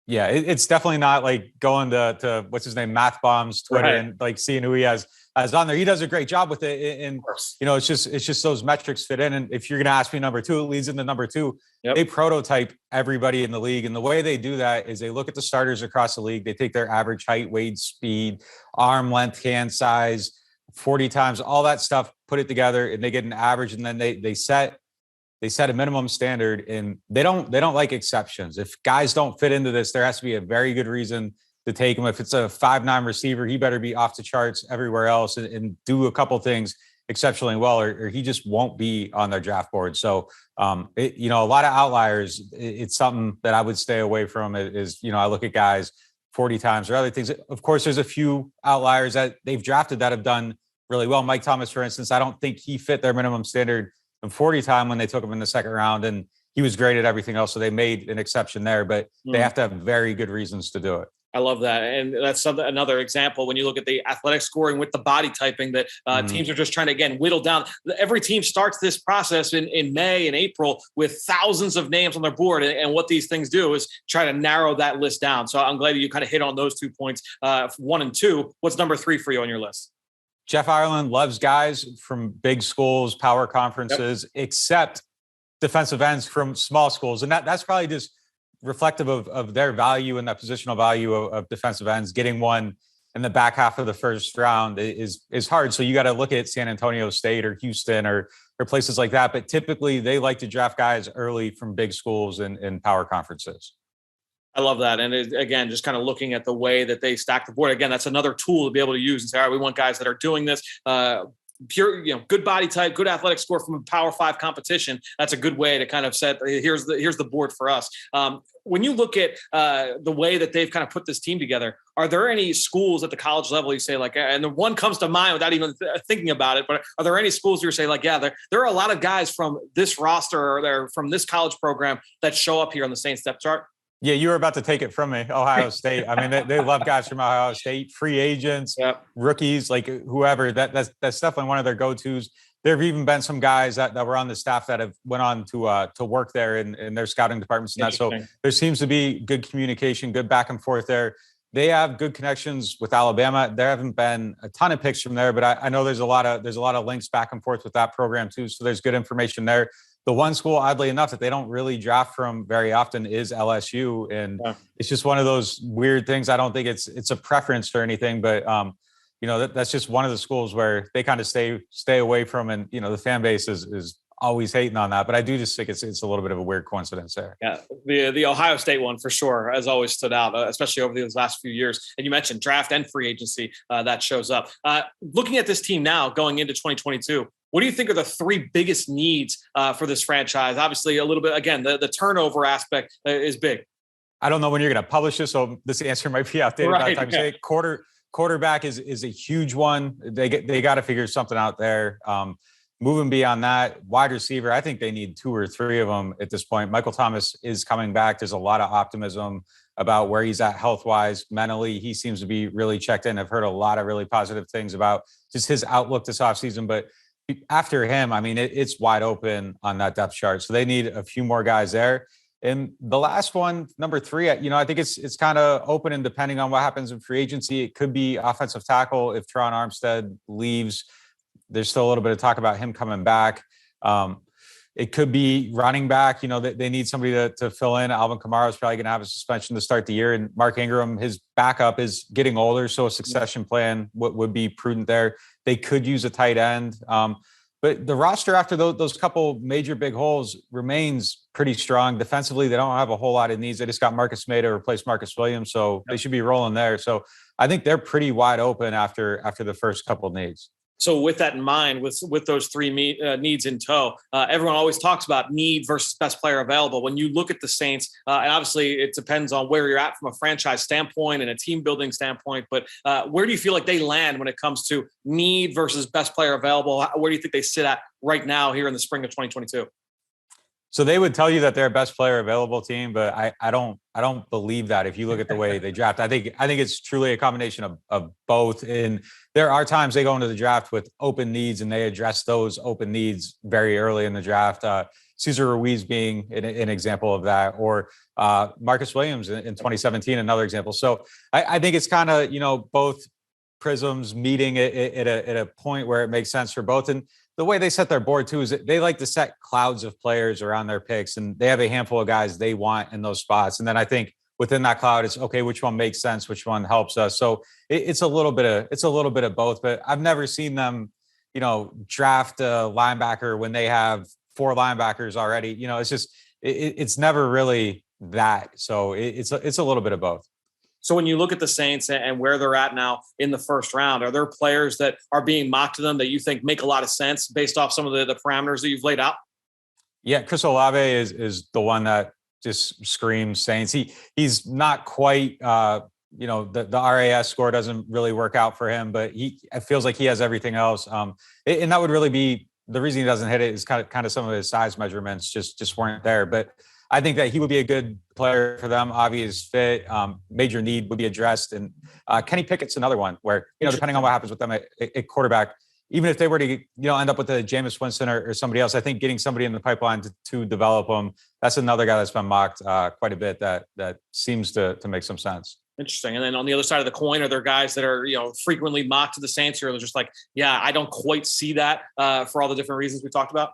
Yeah, it's definitely not like going to what's his name, Math Bomb's Twitter, right, and like seeing who he has on there. He does a great job with it, and you know, it's just those metrics fit in. And if you're going to ask me number 2, it leads into number 2. Yep. They prototype everybody in the league, and the way they do that is they look at the starters across the league. They take their average height, weight, speed, arm length, hand size, 40 times, all that stuff, put it together, and they get an average, and then they set a minimum standard, and they don't like exceptions. If guys don't fit into this, there has to be a very good reason to take him. If it's a 5'9" receiver, he better be off the charts everywhere else and do a couple things exceptionally well, or he just won't be on their draft board. So, you know, a lot of outliers, it's something that I would stay away from is, you know, I look at guys 40 times or other things. Of course, there's a few outliers that they've drafted that have done really well. Mike Thomas, for instance, I don't think he fit their minimum standard in 40 time when they took him in the second round, and he was great at everything else. So they made an exception there, but they have to have very good reasons to do it. I love that. And that's another example when you look at the athletic scoring with the body typing that teams are just trying to, again, whittle down. Every team starts this process in May and April with thousands of names on their board. And what these things do is try to narrow that list down. So I'm glad you kind of hit on those 2 points, 1 and 2. What's number 3 for you on your list? Jeff Ireland loves guys from big schools, power conferences, except defensive ends from small schools. And that's probably just reflective of their value and that positional value of defensive ends. Getting one in the back half of the first round is hard. So you got to look at San Antonio State or Houston or places like that. But typically they like to draft guys early from big schools and power conferences. I love that. And again, just kind of looking at the way that they stack the board. Again, that's another tool to be able to use and say, all right, we want guys that are doing this. Pure, you know, good body type, good athletic score from a Power 5 competition. That's a good way to kind of set, here's the board for us. When you look at the way that they've kind of put this team together, are there any schools at the college level you say like, and the one comes to mind without even thinking about it, but are there any schools you say like, yeah, there are a lot of guys from this roster or they're from this college program that show up here on the Saints depth chart? Yeah, you were about to take it from me. Ohio State. I mean, they love guys from Ohio State, free agents, rookies, like whoever. That's definitely one of their go-tos. There have even been some guys that were on the staff that have went on to work there in their scouting departments and that. So there seems to be good communication, good back and forth there. They have good connections with Alabama. There haven't been a ton of picks from there, but I know there's a lot of links back and forth with that program too. So there's good information there. The one school, oddly enough, that they don't really draft from very often is LSU. And it's just one of those weird things. I don't think it's a preference or anything, but you know, that's just one of the schools where they kind of stay away from. And, you know, the fan base is always hating on that, but I do just think it's a little bit of a weird coincidence there. Yeah, the Ohio State one for sure has always stood out, especially over these last few years. And you mentioned draft and free agency that shows up. Looking at this team now going into 2022, what do you think are the three biggest needs for this franchise? Obviously, a little bit, again, the turnover aspect is big. I don't know when you're going to publish this, so this answer might be outdated by the time you say it. Quarterback is a huge one. They got to figure something out there. Moving beyond that, wide receiver, I think they need 2 or 3 of them at this point. Michael Thomas is coming back. There's a lot of optimism about where he's at health-wise. Mentally, he seems to be really checked in. I've heard a lot of really positive things about just his outlook this offseason. But after him, I mean, it's wide open on that depth chart. So they need a few more guys there. And the last one, number 3, I think it's kind of open, and depending on what happens in free agency, it could be offensive tackle. If Teron Armstead leaves, there's still a little bit of talk about him coming back. It could be running back. They need somebody to fill in. Alvin Kamara is probably going to have a suspension to start the year. And Mark Ingram, his backup, is getting older, so a succession plan would be prudent there. They could use a tight end. But the roster after those couple major big holes remains pretty strong. Defensively, they don't have a whole lot of needs. They just got Marcus May to replace Marcus Williams, so they should be rolling there. So I think they're pretty wide open after the first couple of needs. So with that in mind, with those 3 needs in tow, everyone always talks about need versus best player available. When you look at the Saints, and obviously it depends on where you're at from a franchise standpoint and a team building standpoint, but where do you feel like they land when it comes to need versus best player available? Where do you think they sit at right now here in the spring of 2022? So they would tell you that they're a best player available team, but I don't believe that if you look at the way they draft. I think it's truly a combination of both. And there are times they go into the draft with open needs and they address those open needs very early in the draft. Cesar Ruiz being an example of that, or Marcus Williams in 2017, another example. So I think it's kind of, both prisms meeting at a point where it makes sense for both. And the way they set their board too is that they like to set clouds of players around their picks, and they have a handful of guys they want in those spots. And then I think within that cloud, it's okay, which one makes sense, which one helps us. So it's a little bit of both. But I've never seen them, draft a linebacker when they have 4 linebackers already. It's just it's never really that. So it's a little bit of both. So when you look at the Saints and where they're at now in the first round, are there players that are being mocked to them that you think make a lot of sense based off some of the parameters that you've laid out? Yeah, Chris Olave is the one that just screams Saints. He's not quite, the RAS score doesn't really work out for him, but it feels like he has everything else. And that would really be the reason he doesn't hit it is kind of some of his size measurements just weren't there. But I think that he would be a good player for them. Obvious fit, major need would be addressed. And Kenny Pickett's another one where, depending on what happens with them at quarterback, even if they were to, end up with a Jameis Winston or somebody else, I think getting somebody in the pipeline to develop them, that's another guy that's been mocked quite a bit that seems to make some sense. Interesting. And then on the other side of the coin, are there guys that are, frequently mocked to the Saints, or just like, yeah, I don't quite see that for all the different reasons we talked about?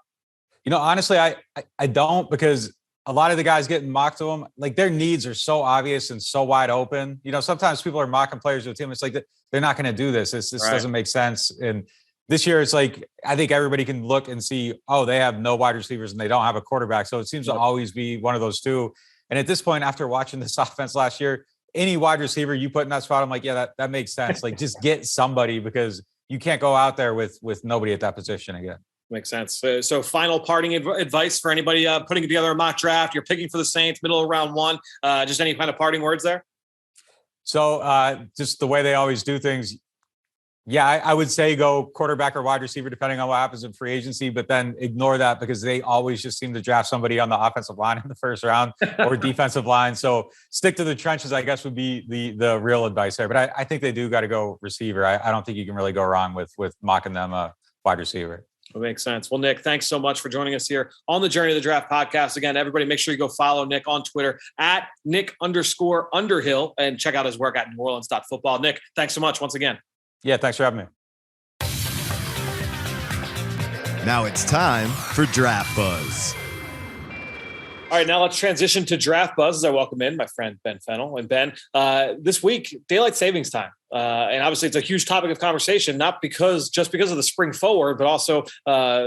Honestly, I don't, because a lot of the guys getting mocked to them, like their needs are so obvious and so wide open. Sometimes people are mocking players to the team. It's like they're not going to do this. This right. Doesn't make sense. And this year, it's like I think everybody can look and see, they have no wide receivers and they don't have a quarterback. So it seems to always be one of those two. And at this point, after watching this offense last year, any wide receiver you put in that spot, I'm like, yeah, that makes sense. Like just get somebody, because you can't go out there with nobody at that position again. Makes sense. So final parting advice for anybody putting together a mock draft. You're picking for the Saints, middle of round 1. Just any kind of parting words there? So just the way they always do things. Yeah, I would say go quarterback or wide receiver, depending on what happens in free agency, but then ignore that because they always just seem to draft somebody on the offensive line in the first round or defensive line. So stick to the trenches, I guess, would be the real advice there. But I think they do got to go receiver. I don't think you can really go wrong with mocking them a wide receiver. That makes sense. Well, Nick, thanks so much for joining us here on the Journey to the Draft podcast. Again, everybody, make sure you go follow Nick on Twitter at Nick_Underhill and check out his work at NewOrleans.football. Nick, thanks so much once again. Yeah, thanks for having me. Now it's time for Draft Buzz. All right, now let's transition to Draft Buzz as I welcome in my friend Ben Fennell. And Ben, this week, daylight savings time. And obviously, it's a huge topic of conversation, not just because of the spring forward, but also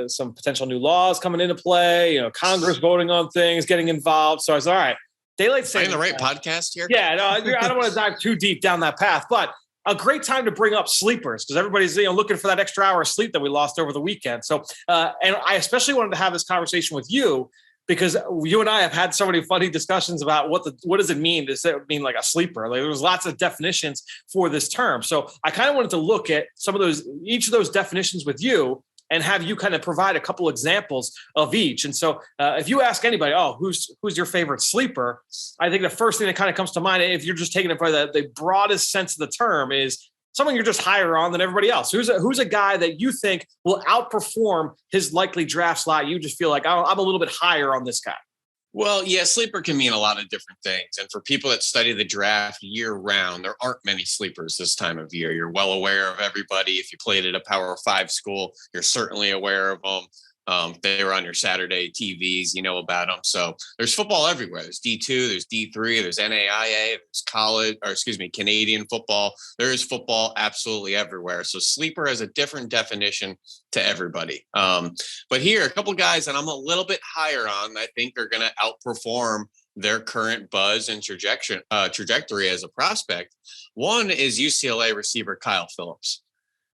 some potential new laws coming into play, Congress voting on things, getting involved. So I was all right, daylight savings. Am I in the right podcast here? Yeah, no, I don't want to dive too deep down that path, but a great time to bring up sleepers because everybody's looking for that extra hour of sleep that we lost over the weekend. So, and I especially wanted to have this conversation with you because you and I have had so many funny discussions about what does it mean? Does it mean like a sleeper? Like there's lots of definitions for this term. So I kind of wanted to look at each of those definitions with you and have you kind of provide a couple examples of each. And so if you ask anybody, who's your favorite sleeper? I think the first thing that kind of comes to mind, if you're just taking it by the broadest sense of the term, is someone you're just higher on than everybody else. Who's a guy that you think will outperform his likely draft slot? You just feel like I'm a little bit higher on this guy. Well, yeah, sleeper can mean a lot of different things. And for people that study the draft year round, there aren't many sleepers this time of year. You're well aware of everybody. If you played at a Power 5 school, you're certainly aware of them. They were on your Saturday TVs, you know about them. So there's football everywhere. There's D2, there's D3, there's NAIA, there's Canadian football. There is football absolutely everywhere. So sleeper has a different definition to everybody. But here, a couple guys that I'm a little bit higher on, I think are going to outperform their current buzz and trajectory as a prospect. One is UCLA receiver Kyle Phillips,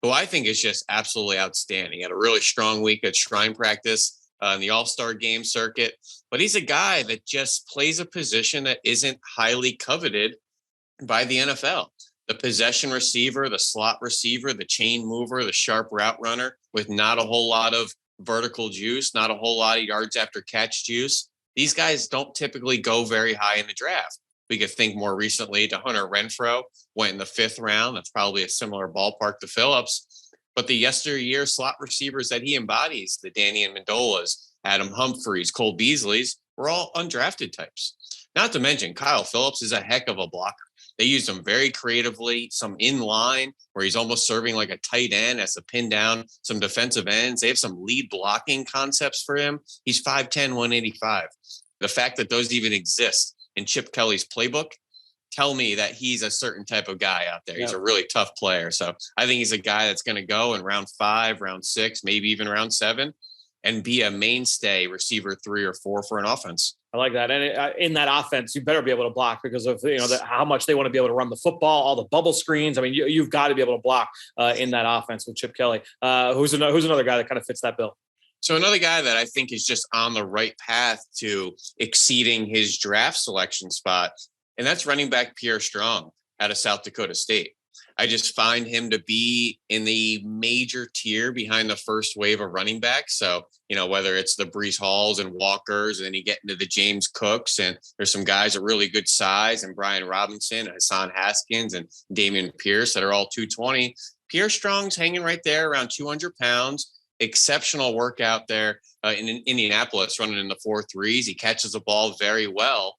who I think is just absolutely outstanding. He had a really strong week at Shrine practice in the All-Star game circuit, but he's a guy that just plays a position that isn't highly coveted by the NFL. The possession receiver, the slot receiver, the chain mover, the sharp route runner with not a whole lot of vertical juice, not a whole lot of yards after catch juice. These guys don't typically go very high in the draft. We could think more recently to Hunter Renfrow, went in the 5th round. That's probably a similar ballpark to Phillips. But the yesteryear slot receivers that he embodies, the Danny Amendolas, Adam Humphries, Cole Beasleys, were all undrafted types. Not to mention Kyle Phillips is a heck of a blocker. They use him very creatively, some in line where he's almost serving like a tight end as a pin down some defensive ends. They have some lead blocking concepts for him. He's 5'10", 185. The fact that those even exist in Chip Kelly's playbook tell me that he's a certain type of guy out there. He's a really tough player. So I think he's a guy that's going to go in round 5, round 6, maybe even round 7 and be a mainstay receiver 3 or 4 for an offense. I like that. And in that offense, you better be able to block because of, how much they want to be able to run the football, all the bubble screens. I mean, you've got to be able to block in that offense with Chip Kelly. Who's another guy that kind of fits that bill? So another guy that I think is just on the right path to exceeding his draft selection spot, and that's running back Pierre Strong out of South Dakota State. I just find him to be in the major tier behind the first wave of running backs. So, whether it's the Breece Halls and Walkers, and then you get into the James Cooks, and there's some guys of really good size, and Brian Robinson, Hassan Haskins, and Damian Pierce that are all 220. Pierre Strong's hanging right there around 200 pounds. Exceptional workout there in Indianapolis, running in the 4.3s. He catches the ball very well.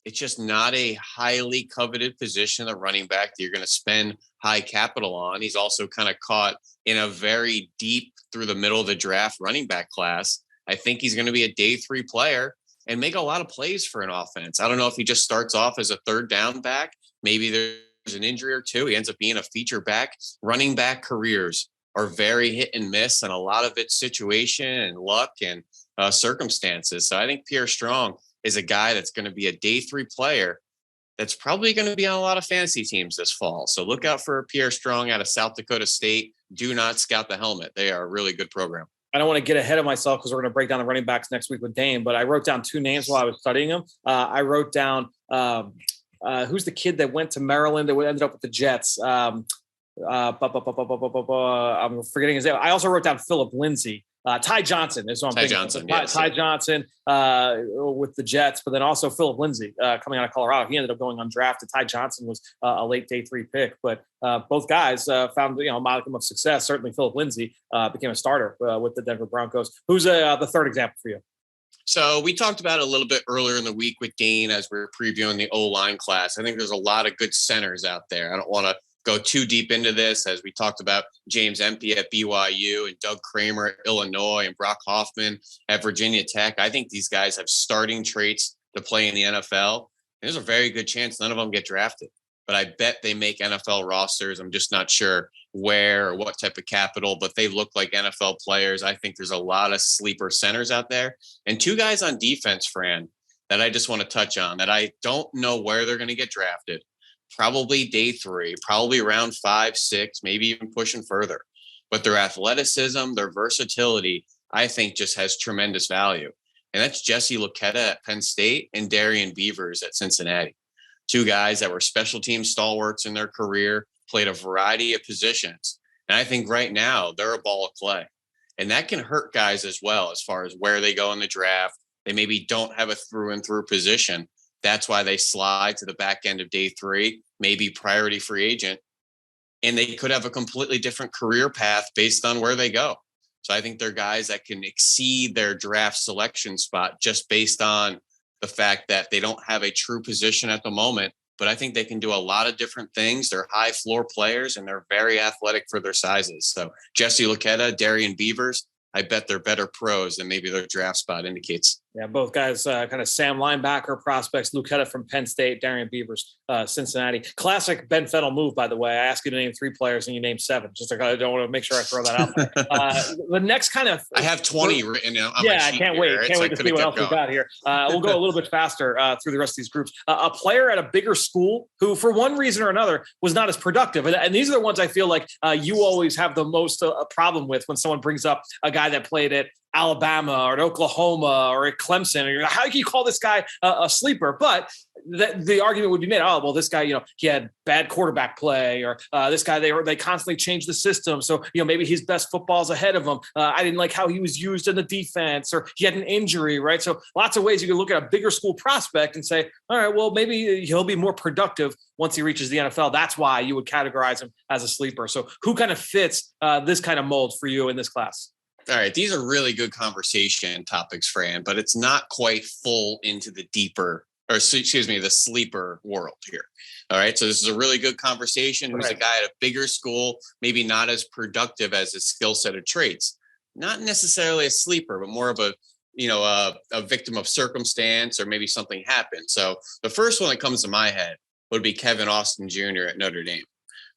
It's just not a highly coveted position, a running back that you're going to spend high capital on. He's also kind of caught in a very deep through the middle of the draft running back class. I think he's going to be a day 3 player and make a lot of plays for an offense. I don't know if he just starts off as a 3rd down back. Maybe there's an injury or two. He ends up being a feature back. Running back careers are very hit and miss, and a lot of it's situation and luck and circumstances. So I think Pierre Strong is a guy that's going to be a day 3 player that's probably going to be on a lot of fantasy teams this fall. So look out for Pierre Strong out of South Dakota State. Do not scout the helmet. They are a really good program. I don't want to get ahead of myself because we're going to break down the running backs next week with Dane, but I wrote down 2 names while I was studying them. I wrote down who's the kid that went to Maryland that ended up with the Jets. I'm forgetting his name. I also wrote down Philip Lindsay. Ty Johnson is what I'm thinking. Johnson, Ty Johnson with the Jets, but then also Philip Lindsay coming out of Colorado. He ended up going undrafted. Ty Johnson was a late day 3 pick, but both guys found a modicum of success. Certainly, Philip Lindsay became a starter with the Denver Broncos. Who's the third example for you? So we talked about it a little bit earlier in the week with Dane as we were previewing the O-line class. I think there's a lot of good centers out there. I don't want to go too deep into this, as we talked about James Empey at BYU and Doug Kramer at Illinois and Brock Hoffman at Virginia Tech. I think these guys have starting traits to play in the NFL. And there's a very good chance none of them get drafted, but I bet they make NFL rosters. I'm just not sure where or what type of capital, but they look like NFL players. I think there's a lot of sleeper centers out there, and two guys on defense, Fran, that I just want to touch on that I don't know where they're going to get drafted. Probably day 3, probably around 5, 6, maybe even pushing further. But their athleticism, their versatility, I think just has tremendous value. And that's Jesse Luketa at Penn State and Darian Beavers at Cincinnati. Two guys that were special team stalwarts in their career, played a variety of positions. And I think right now they're a ball of clay. And that can hurt guys as well, as far as where they go in the draft. They maybe don't have a through and through position. That's why they slide to the back end of day 3, maybe priority free agent. And they could have a completely different career path based on where they go. So I think they're guys that can exceed their draft selection spot just based on the fact that they don't have a true position at the moment. But I think they can do a lot of different things. They're high floor players and they're very athletic for their sizes. So Jesse Luketa, Darian Beavers, I bet they're better pros than maybe their draft spot indicates. Yeah, both guys kind of Sam linebacker prospects. Luketa from Penn State, Darian Beavers, Cincinnati. Classic Ben Fennell move, by the way. I asked you to name 3 players and you named 7. Just like I don't want to make sure I throw that out there. The next kind of I have 20 written on my I sheet can't here, wait. right? Can't So wait to see what else we've got here. We'll go a little bit faster through the rest of these groups. A player at a bigger school who, for one reason or another, was not as productive. And these are the ones I feel like you always have the most problem with when someone brings up a guy that played at Alabama or at Oklahoma or at Clemson, or you're like, how can you call this guy a sleeper? But the argument would be made, oh, well, this guy, he had bad quarterback play, or this guy, they constantly changed the system. So, maybe his best football's ahead of him. I didn't like how he was used in the defense, or he had an injury, right? So lots of ways you can look at a bigger school prospect and say, all right, well, maybe he'll be more productive once he reaches the NFL. That's why you would categorize him as a sleeper. So who kind of fits this kind of mold for you in this class? All right. These are really good conversation topics, Fran, but it's not quite full into the the sleeper world here. All right. So this is a really good conversation. Who's a guy at a bigger school, maybe not as productive as his skill set of traits, not necessarily a sleeper, but more of a victim of circumstance, or maybe something happened. So the first one that comes to my head would be Kevin Austin Jr. at Notre Dame,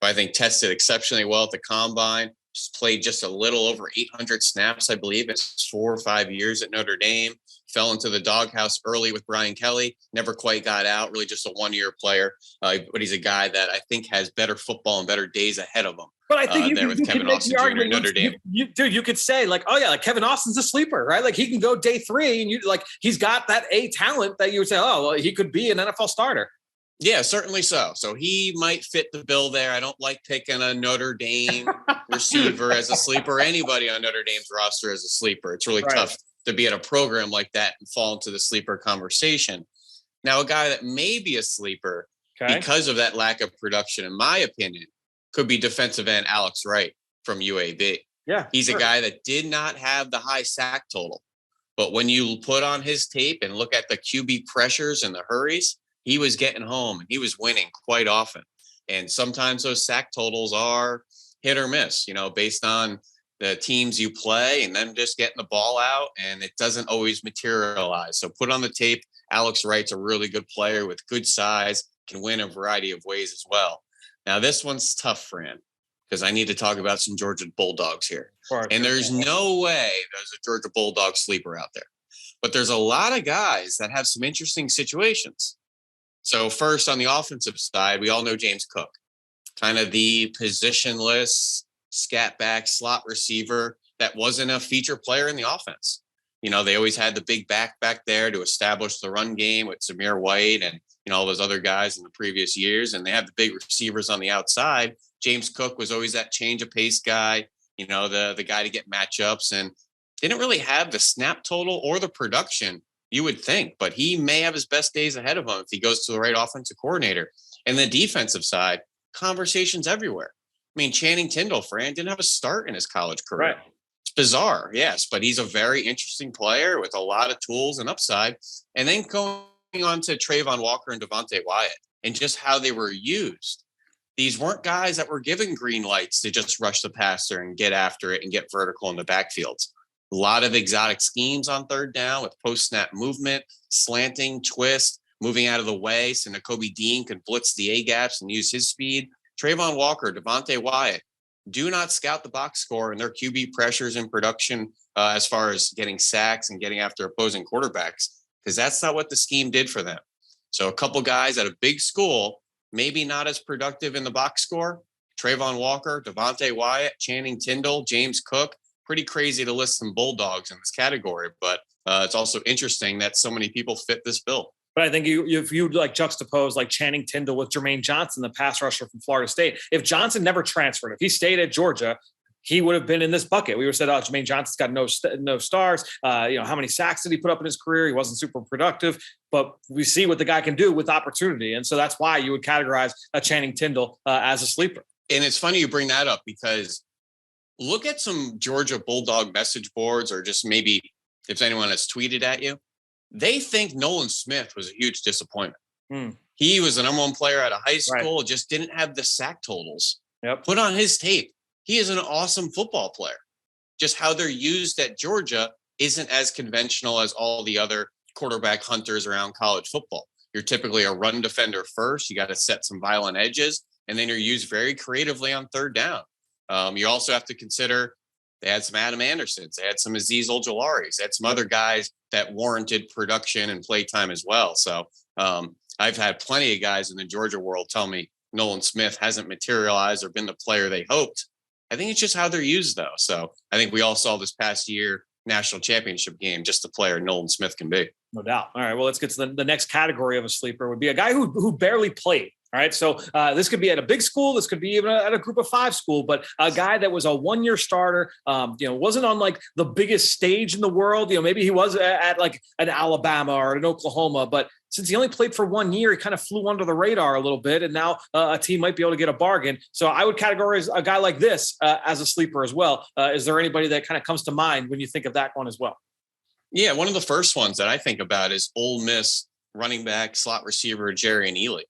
who I think tested exceptionally well at the combine. Played just a little over 800 snaps, I believe. It's 4 or 5 years at Notre Dame. Fell into the doghouse early with Brian Kelly. Never quite got out. Really just a 1-year player. But he's a guy that I think has better football and better days ahead of him. But I think you Kevin Austin Jr. at Notre Dame. You could say like Kevin Austin's a sleeper, right? Like he can go day 3, and he's got that A talent that you would say, oh, well, he could be an NFL starter. Yeah, certainly so. So he might fit the bill there. I don't like picking a Notre Dame receiver as a sleeper, anybody on Notre Dame's roster as a sleeper. It's really tough to be at a program like that and fall into the sleeper conversation. Now, a guy that may be a sleeper because of that lack of production, in my opinion, could be defensive end Alex Wright from UAB. Yeah, he's a guy that did not have the high sack total. But when you put on his tape and look at the QB pressures and the hurries, he was getting home and he was winning quite often. And sometimes those sack totals are hit or miss, based on the teams you play and them just getting the ball out, and it doesn't always materialize. So put on the tape. Alex Wright's a really good player with good size, can win a variety of ways as well. Now, this one's tough, Fran, because I need to talk about some Georgia Bulldogs here. And there's no way there's a Georgia Bulldog sleeper out there. But there's a lot of guys that have some interesting situations. So first, on the offensive side, we all know James Cook, kind of the positionless scat back slot receiver that wasn't a feature player in the offense. They always had the big back there to establish the run game with Zamir White and, all those other guys in the previous years. And they have the big receivers on the outside. James Cook was always that change of pace guy, the guy to get matchups, and didn't really have the snap total or the production you would think, but he may have his best days ahead of him if he goes to the right offensive coordinator. And the defensive side, conversations everywhere. I mean, Channing Tindall, Fran, didn't have a start in his college career. Right. It's bizarre, yes, but he's a very interesting player with a lot of tools and upside. And then going on to Trayvon Walker and Devontae Wyatt and just how they were used. these weren't guys that were given green lights to just rush the passer and get after it and get vertical in the backfields. A lot of exotic schemes on third down with post-snap movement, slanting, twist, moving out of the way so Nakobe Dean can blitz the A-gaps and use his speed. Trayvon Walker, Devontae Wyatt, do not scout the box score and their QB pressures in production as far as getting sacks and getting after opposing quarterbacks, because that's not what the scheme did for them. So a couple guys at a big school, maybe not as productive in the box score. Trayvon Walker, Devontae Wyatt, Channing Tindall, James Cook. Pretty crazy to list some Bulldogs in this category, but it's also interesting that so many people fit this bill. But I think if you like juxtapose like Channing Tindall with Jermaine Johnson, the pass rusher from Florida State, if Johnson never transferred, if he stayed at Georgia, he would have been in this bucket. We would have said, oh, Jermaine Johnson's got no stars. How many sacks did he put up in his career? He wasn't super productive, but we see what the guy can do with opportunity. And so that's why you would categorize a Channing Tindall as a sleeper. And it's funny you bring that up, because look at some Georgia Bulldog message boards, or just maybe if anyone has tweeted at you. They think Nolan Smith was a huge disappointment. He was the number one player out of high school, just didn't have the sack totals. Put on his tape. He is an awesome football player. Just how they're used at Georgia isn't as conventional as all the other quarterback hunters around college football. You're typically a run defender first. You got to set some violent edges, and then you're used very creatively on third down. You also have to consider they had some Adam Andersons, they had some Azeez Ojularis, they had some other guys that warranted production and play time as well. So I've had plenty of guys in the Georgia world tell me Nolan Smith hasn't materialized or been the player they hoped. I think it's just how they're used, though. So I think we all saw this past year national championship game, just the player Nolan Smith can be. No doubt. All right, well, let's get to the next category of a sleeper. Would be a guy who barely played. All right. So this could be at a big school. This could be even at a group of 5 school, but a guy that was a 1-year starter, wasn't on like the biggest stage in the world. Maybe he was at like an Alabama or an Oklahoma, but since he only played for 1 year, he kind of flew under the radar a little bit. And now a team might be able to get a bargain. So I would categorize a guy like this as a sleeper as well. Is there anybody that kind of comes to mind when you think of that one as well? Yeah. One of the first ones that I think about is Ole Miss running back slot receiver Jerry Neely,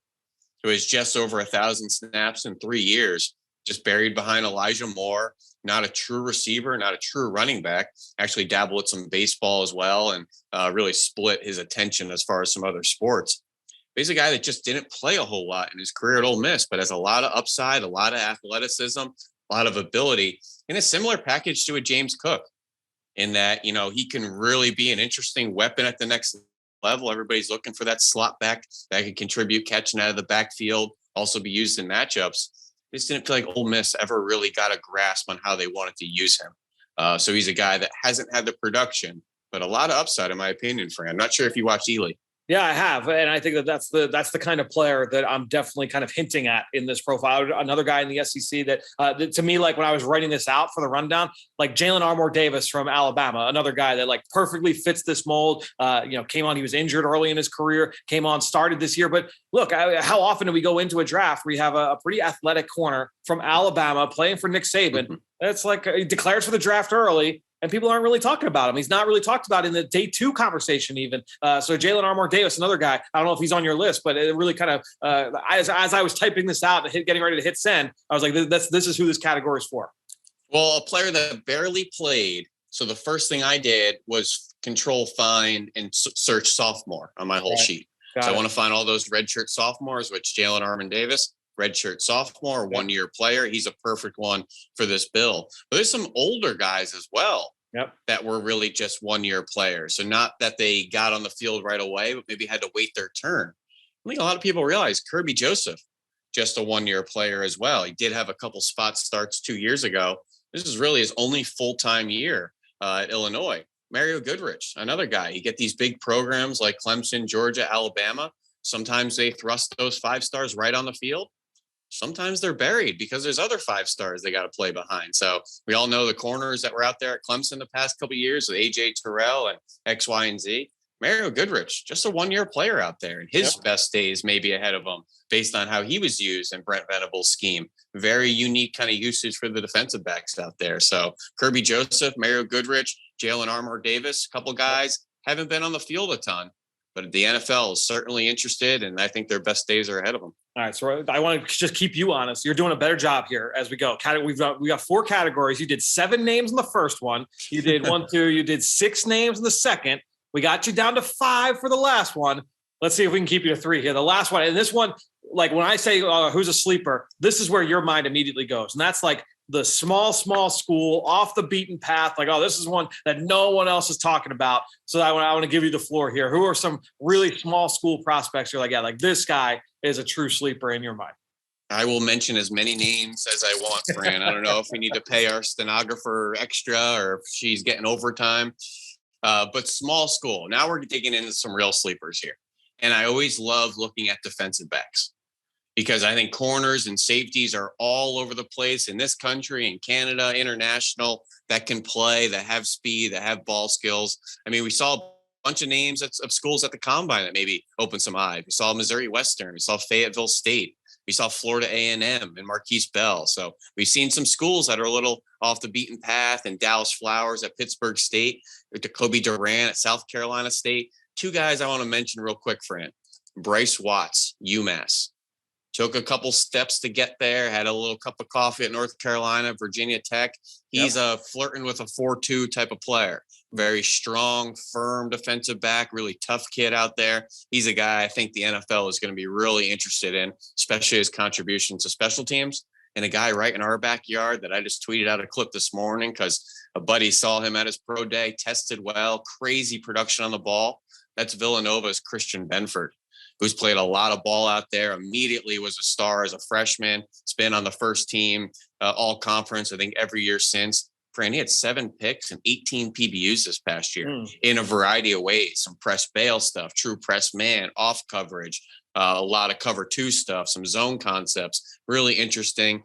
who has just over 1,000 snaps in 3 years, just buried behind Elijah Moore, not a true receiver, not a true running back, actually dabbled with some baseball as well, and really split his attention as far as some other sports. He's a guy that just didn't play a whole lot in his career at Ole Miss, but has a lot of upside, a lot of athleticism, a lot of ability, in a similar package to a James Cook, in that, he can really be an interesting weapon at the next level. Everybody's looking for that slot back that can contribute catching out of the backfield, also be used in matchups. I just didn't feel like Ole Miss ever really got a grasp on how they wanted to use him. So he's a guy that hasn't had the production, but a lot of upside, in my opinion, Fran. I'm not sure if you watched Ely. Yeah, I have. And I think that's the kind of player that I'm definitely kind of hinting at in this profile. Another guy in the SEC that to me, like when I was writing this out for the rundown, like Jalen Armour Davis from Alabama, another guy that like perfectly fits this mold. Came on, he was injured early in his career, came on, started this year. But look, how often do we go into a draft where you have a pretty athletic corner from Alabama playing for Nick Saban? It's like he declares for the draft early, and people aren't really talking about him. He's not really talked about in the day 2 conversation even. So Jalen Armour Davis, another guy, I don't know if he's on your list, but it really kind of, as I was typing this out and getting ready to hit send, I was like, this is who this category is for. Well, a player that barely played. So the first thing I did was control find and search sophomore on my whole sheet. I want to find all those redshirt sophomores, which Jalen Armour Davis, redshirt sophomore, 1-year player. He's a perfect one for this bill. But there's some older guys as well that were really just 1-year players. So not that they got on the field right away, but maybe had to wait their turn. I think a lot of people realize Kirby Joseph, just a 1-year player as well. He did have a couple spot starts 2 years ago. This is really his only full-time year at Illinois. Mario Goodrich, another guy. You get these big programs like Clemson, Georgia, Alabama. Sometimes they thrust those 5 stars right on the field. Sometimes they're buried because there's other 5 stars they got to play behind. So we all know the corners that were out there at Clemson the past couple of years with AJ Terrell and X, Y, and Z. Mario Goodrich, just a 1-year player out there, and his best days may be ahead of him based on how he was used in Brent Venables' scheme. Very unique kind of usage for the defensive backs out there. So Kirby Joseph, Mario Goodrich, Jalen Armour Davis, a couple guys haven't been on the field a ton, but the NFL is certainly interested, and I think their best days are ahead of them. All right, so I want to just keep you honest. You're doing a better job here as we go. We got 4 categories. You did 7 names in the first one. You did 1, 2. You did 6 names in the second. We got you down to 5 for the last one. Let's see if we can keep you to 3 here. The last one, and this one, like when I say who's a sleeper, this is where your mind immediately goes, and that's like the small school off the beaten path. Like, oh, this is one that no one else is talking about. So I want to give you the floor here. Who are some really small school prospects you're like, yeah, like this guy is a true sleeper in your mind? I will mention as many names as I want, Fran. I don't know if we need to pay our stenographer extra or if she's getting overtime. But small school. Now we're digging into some real sleepers here. And I always love looking at defensive backs, because I think corners and safeties are all over the place in this country, in Canada, international, that can play, that have speed, that have ball skills. I mean, we saw a bunch of names of schools at the Combine that maybe opened some eyes. We saw Missouri Western. We saw Fayetteville State. We saw Florida A&M and Marquise Bell. So we've seen some schools that are a little off the beaten path, and Dallas Flowers at Pittsburgh State, or Jacoby Duran at South Carolina State. 2 guys I want to mention real quick, Fran. Bryce Watts, UMass. Took a couple steps to get there, had a little cup of coffee at North Carolina, Virginia Tech. He's flirting with a 4-2 type of player. Very strong, firm defensive back, really tough kid out there. He's a guy I think the NFL is going to be really interested in, especially his contributions to special teams. And a guy right in our backyard that I just tweeted out a clip this morning because a buddy saw him at his pro day, tested well, crazy production on the ball. That's Villanova's Christian Benford, who's played a lot of ball out there, immediately was a star as a freshman. It's been on the first team, all conference, I think every year since. Fran, he had 7 picks and 18 PBUs this past year in a variety of ways. Some press bail stuff, true press man, off coverage, a lot of cover 2 stuff, some zone concepts, really interesting.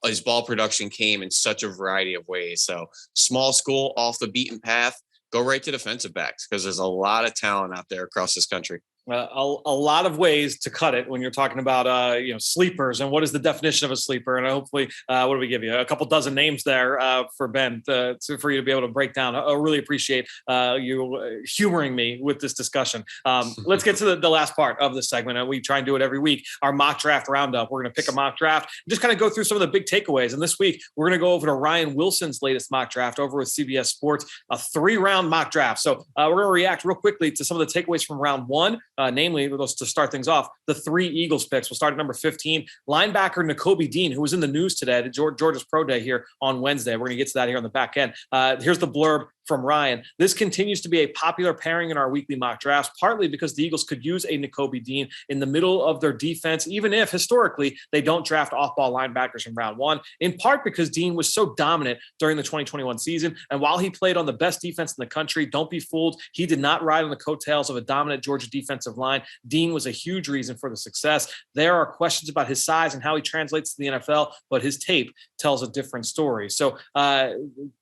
His ball production came in such a variety of ways. So small school, off the beaten path, go right to defensive backs because there's a lot of talent out there across this country. A lot of ways to cut it when you're talking about sleepers and what is the definition of a sleeper. And hopefully, what do we give you? A couple dozen names there for Ben for you to be able to break down. I really appreciate you humoring me with this discussion. Let's get to the last part of the segment, and we try and do it every week. Our mock draft roundup. We're going to pick a mock draft and just kind of go through some of the big takeaways. And this week, we're going to go over to Ryan Wilson's latest mock draft over with CBS Sports, a 3-round mock draft. So we're going to react real quickly to some of the takeaways from round 1. Namely, to start things off, the 3 Eagles picks. We'll start at number 15, linebacker Nakobe Dean, who was in the news today at Georgia's Pro Day here on Wednesday. We're going to get to that here on the back end. Here's the blurb from Ryan. This continues to be a popular pairing in our weekly mock drafts, partly because the Eagles could use a Nakobe Dean in the middle of their defense, even if historically they don't draft off-ball linebackers in round 1, in part because Dean was so dominant during the 2021 season. And while he played on the best defense in the country, don't be fooled, he did not ride on the coattails of a dominant Georgia defensive line. Dean was a huge reason for the success. There are questions about his size and how he translates to the NFL, but his tape tells a different story. So,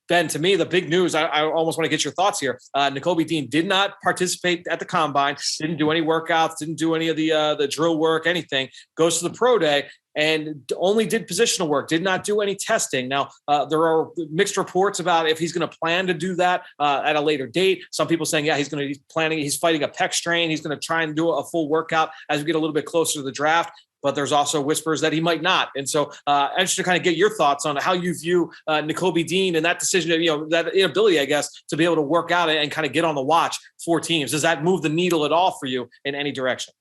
Ben, to me, the big news, I almost want to get your thoughts here. Nakobe Dean did not participate at the Combine, didn't do any workouts, didn't do any of the drill work, anything. Goes to the pro day and only did positional work, did not do any testing. Now, there are mixed reports about if he's going to plan to do that at a later date. Some people saying, yeah, he's fighting a pec strain. He's going to try and do a full workout as we get a little bit closer to the draft. But there's also whispers that he might not. And so I'm interested to kind of get your thoughts on how you view Nakobe Dean and that decision, that inability, I guess, to be able to work out and kind of get on the watch for teams. Does that move the needle at all for you in any direction?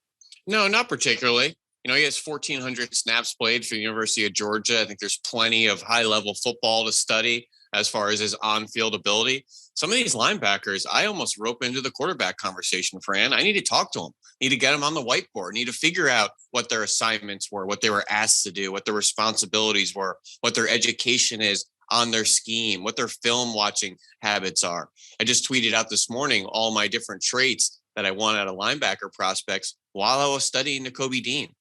No, not particularly. He has 1,400 snaps played for the University of Georgia. I think there's plenty of high-level football to study as far as his on-field ability. Some of these linebackers, I almost rope into the quarterback conversation, Fran. I need to talk to them. Need to get them on the whiteboard. Need to figure out what their assignments were, what they were asked to do, what their responsibilities were, what their education is on their scheme, what their film watching habits are. I just tweeted out this morning all my different traits that I want out of linebacker prospects while I was studying Nakobe Dean.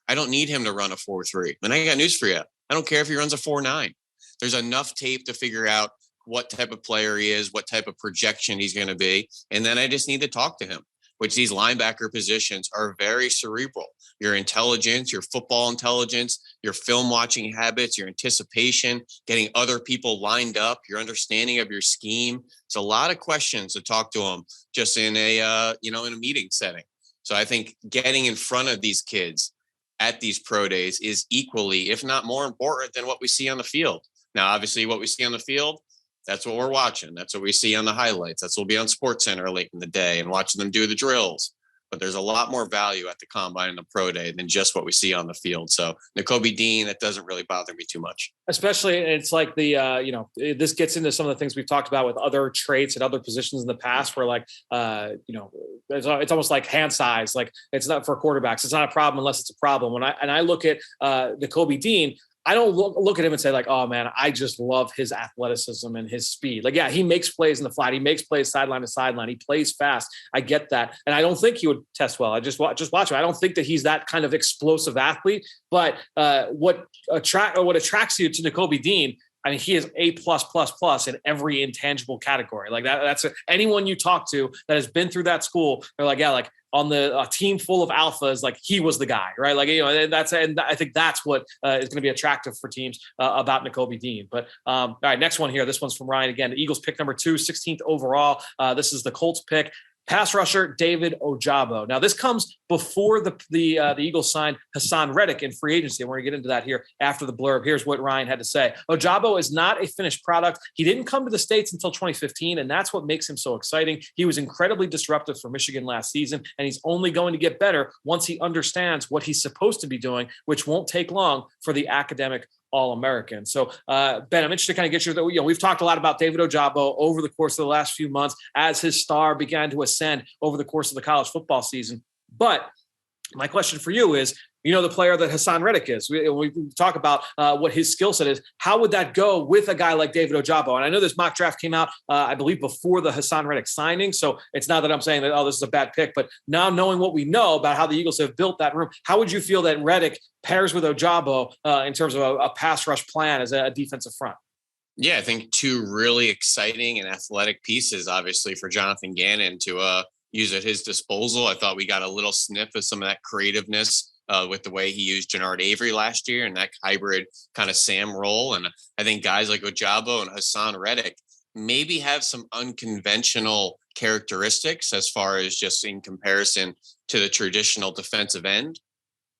I don't need him to run a 4.3. And I got news for you. I don't care if he runs a 4.9. There's enough tape to figure out what type of player he is, what type of projection he's going to be. And then I just need to talk to him, which these linebacker positions are very cerebral. Your intelligence, your football intelligence, your film watching habits, your anticipation, getting other people lined up, your understanding of your scheme. It's a lot of questions to talk to them just in a, in a meeting setting. So I think getting in front of these kids at these pro days is equally, if not more important than what we see on the field. Now, obviously what we see on the field, that's what we're watching. That's what we see on the highlights. That's what will be on SportsCenter late in the day and watching them do the drills. But there's a lot more value at the combine and the pro day than just what we see on the field. So Nakobe Dean, that doesn't really bother me too much. Especially, it's like this gets into some of the things we've talked about with other traits and other positions in the past where it's almost like hand size. Like it's not for quarterbacks. It's not a problem unless it's a problem. When I look at Nakobe Dean, I don't look at him and say like, oh man, I just love his athleticism and his speed. Like, yeah, he makes plays in the flat. He makes plays sideline to sideline. He plays fast. I get that. And I don't think he would test well. I just watch him. I don't think that he's that kind of explosive athlete, but what attracts you to Nakobe Dean, I mean, he is A+++ in every intangible category. Like that's anyone you talk to that has been through that school. They're like, yeah, like on a team full of alphas, like he was the guy, right? Like, and I think that's what is going to be attractive for teams about Nakobe Dean. But all right, next one here. This one's from Ryan again. The Eagles pick number 2, 16th overall. This is the Colts pick. Pass rusher David Ojabo. Now, this comes before the Eagles signed Hassan Reddick in free agency. And we're going to get into that here after the blurb. Here's what Ryan had to say. Ojabo is not a finished product. He didn't come to the States until 2015, and that's what makes him so exciting. He was incredibly disruptive for Michigan last season, and he's only going to get better once he understands what he's supposed to be doing, which won't take long for the academic All-American. So, Ben, I'm interested to kind of get your, we've talked a lot about David Ojabo over the course of the last few months as his star began to ascend over the course of the college football season. But my question for you is, the player that Hassan Reddick is. We talk about what his skill set is. How would that go with a guy like David Ojabo? And I know this mock draft came out, I believe, before the Hassan Reddick signing. So it's not that I'm saying that, this is a bad pick. But now knowing what we know about how the Eagles have built that room, how would you feel that Reddick pairs with Ojabo in terms of a pass rush plan as a defensive front? Yeah, I think 2 really exciting and athletic pieces, obviously, for Jonathan Gannon to use at his disposal. I thought we got a little sniff of some of that creativeness with the way he used Jannard Avery last year and that hybrid kind of Sam role. And I think guys like Ojabo and Hassan Reddick maybe have some unconventional characteristics as far as just in comparison to the traditional defensive end.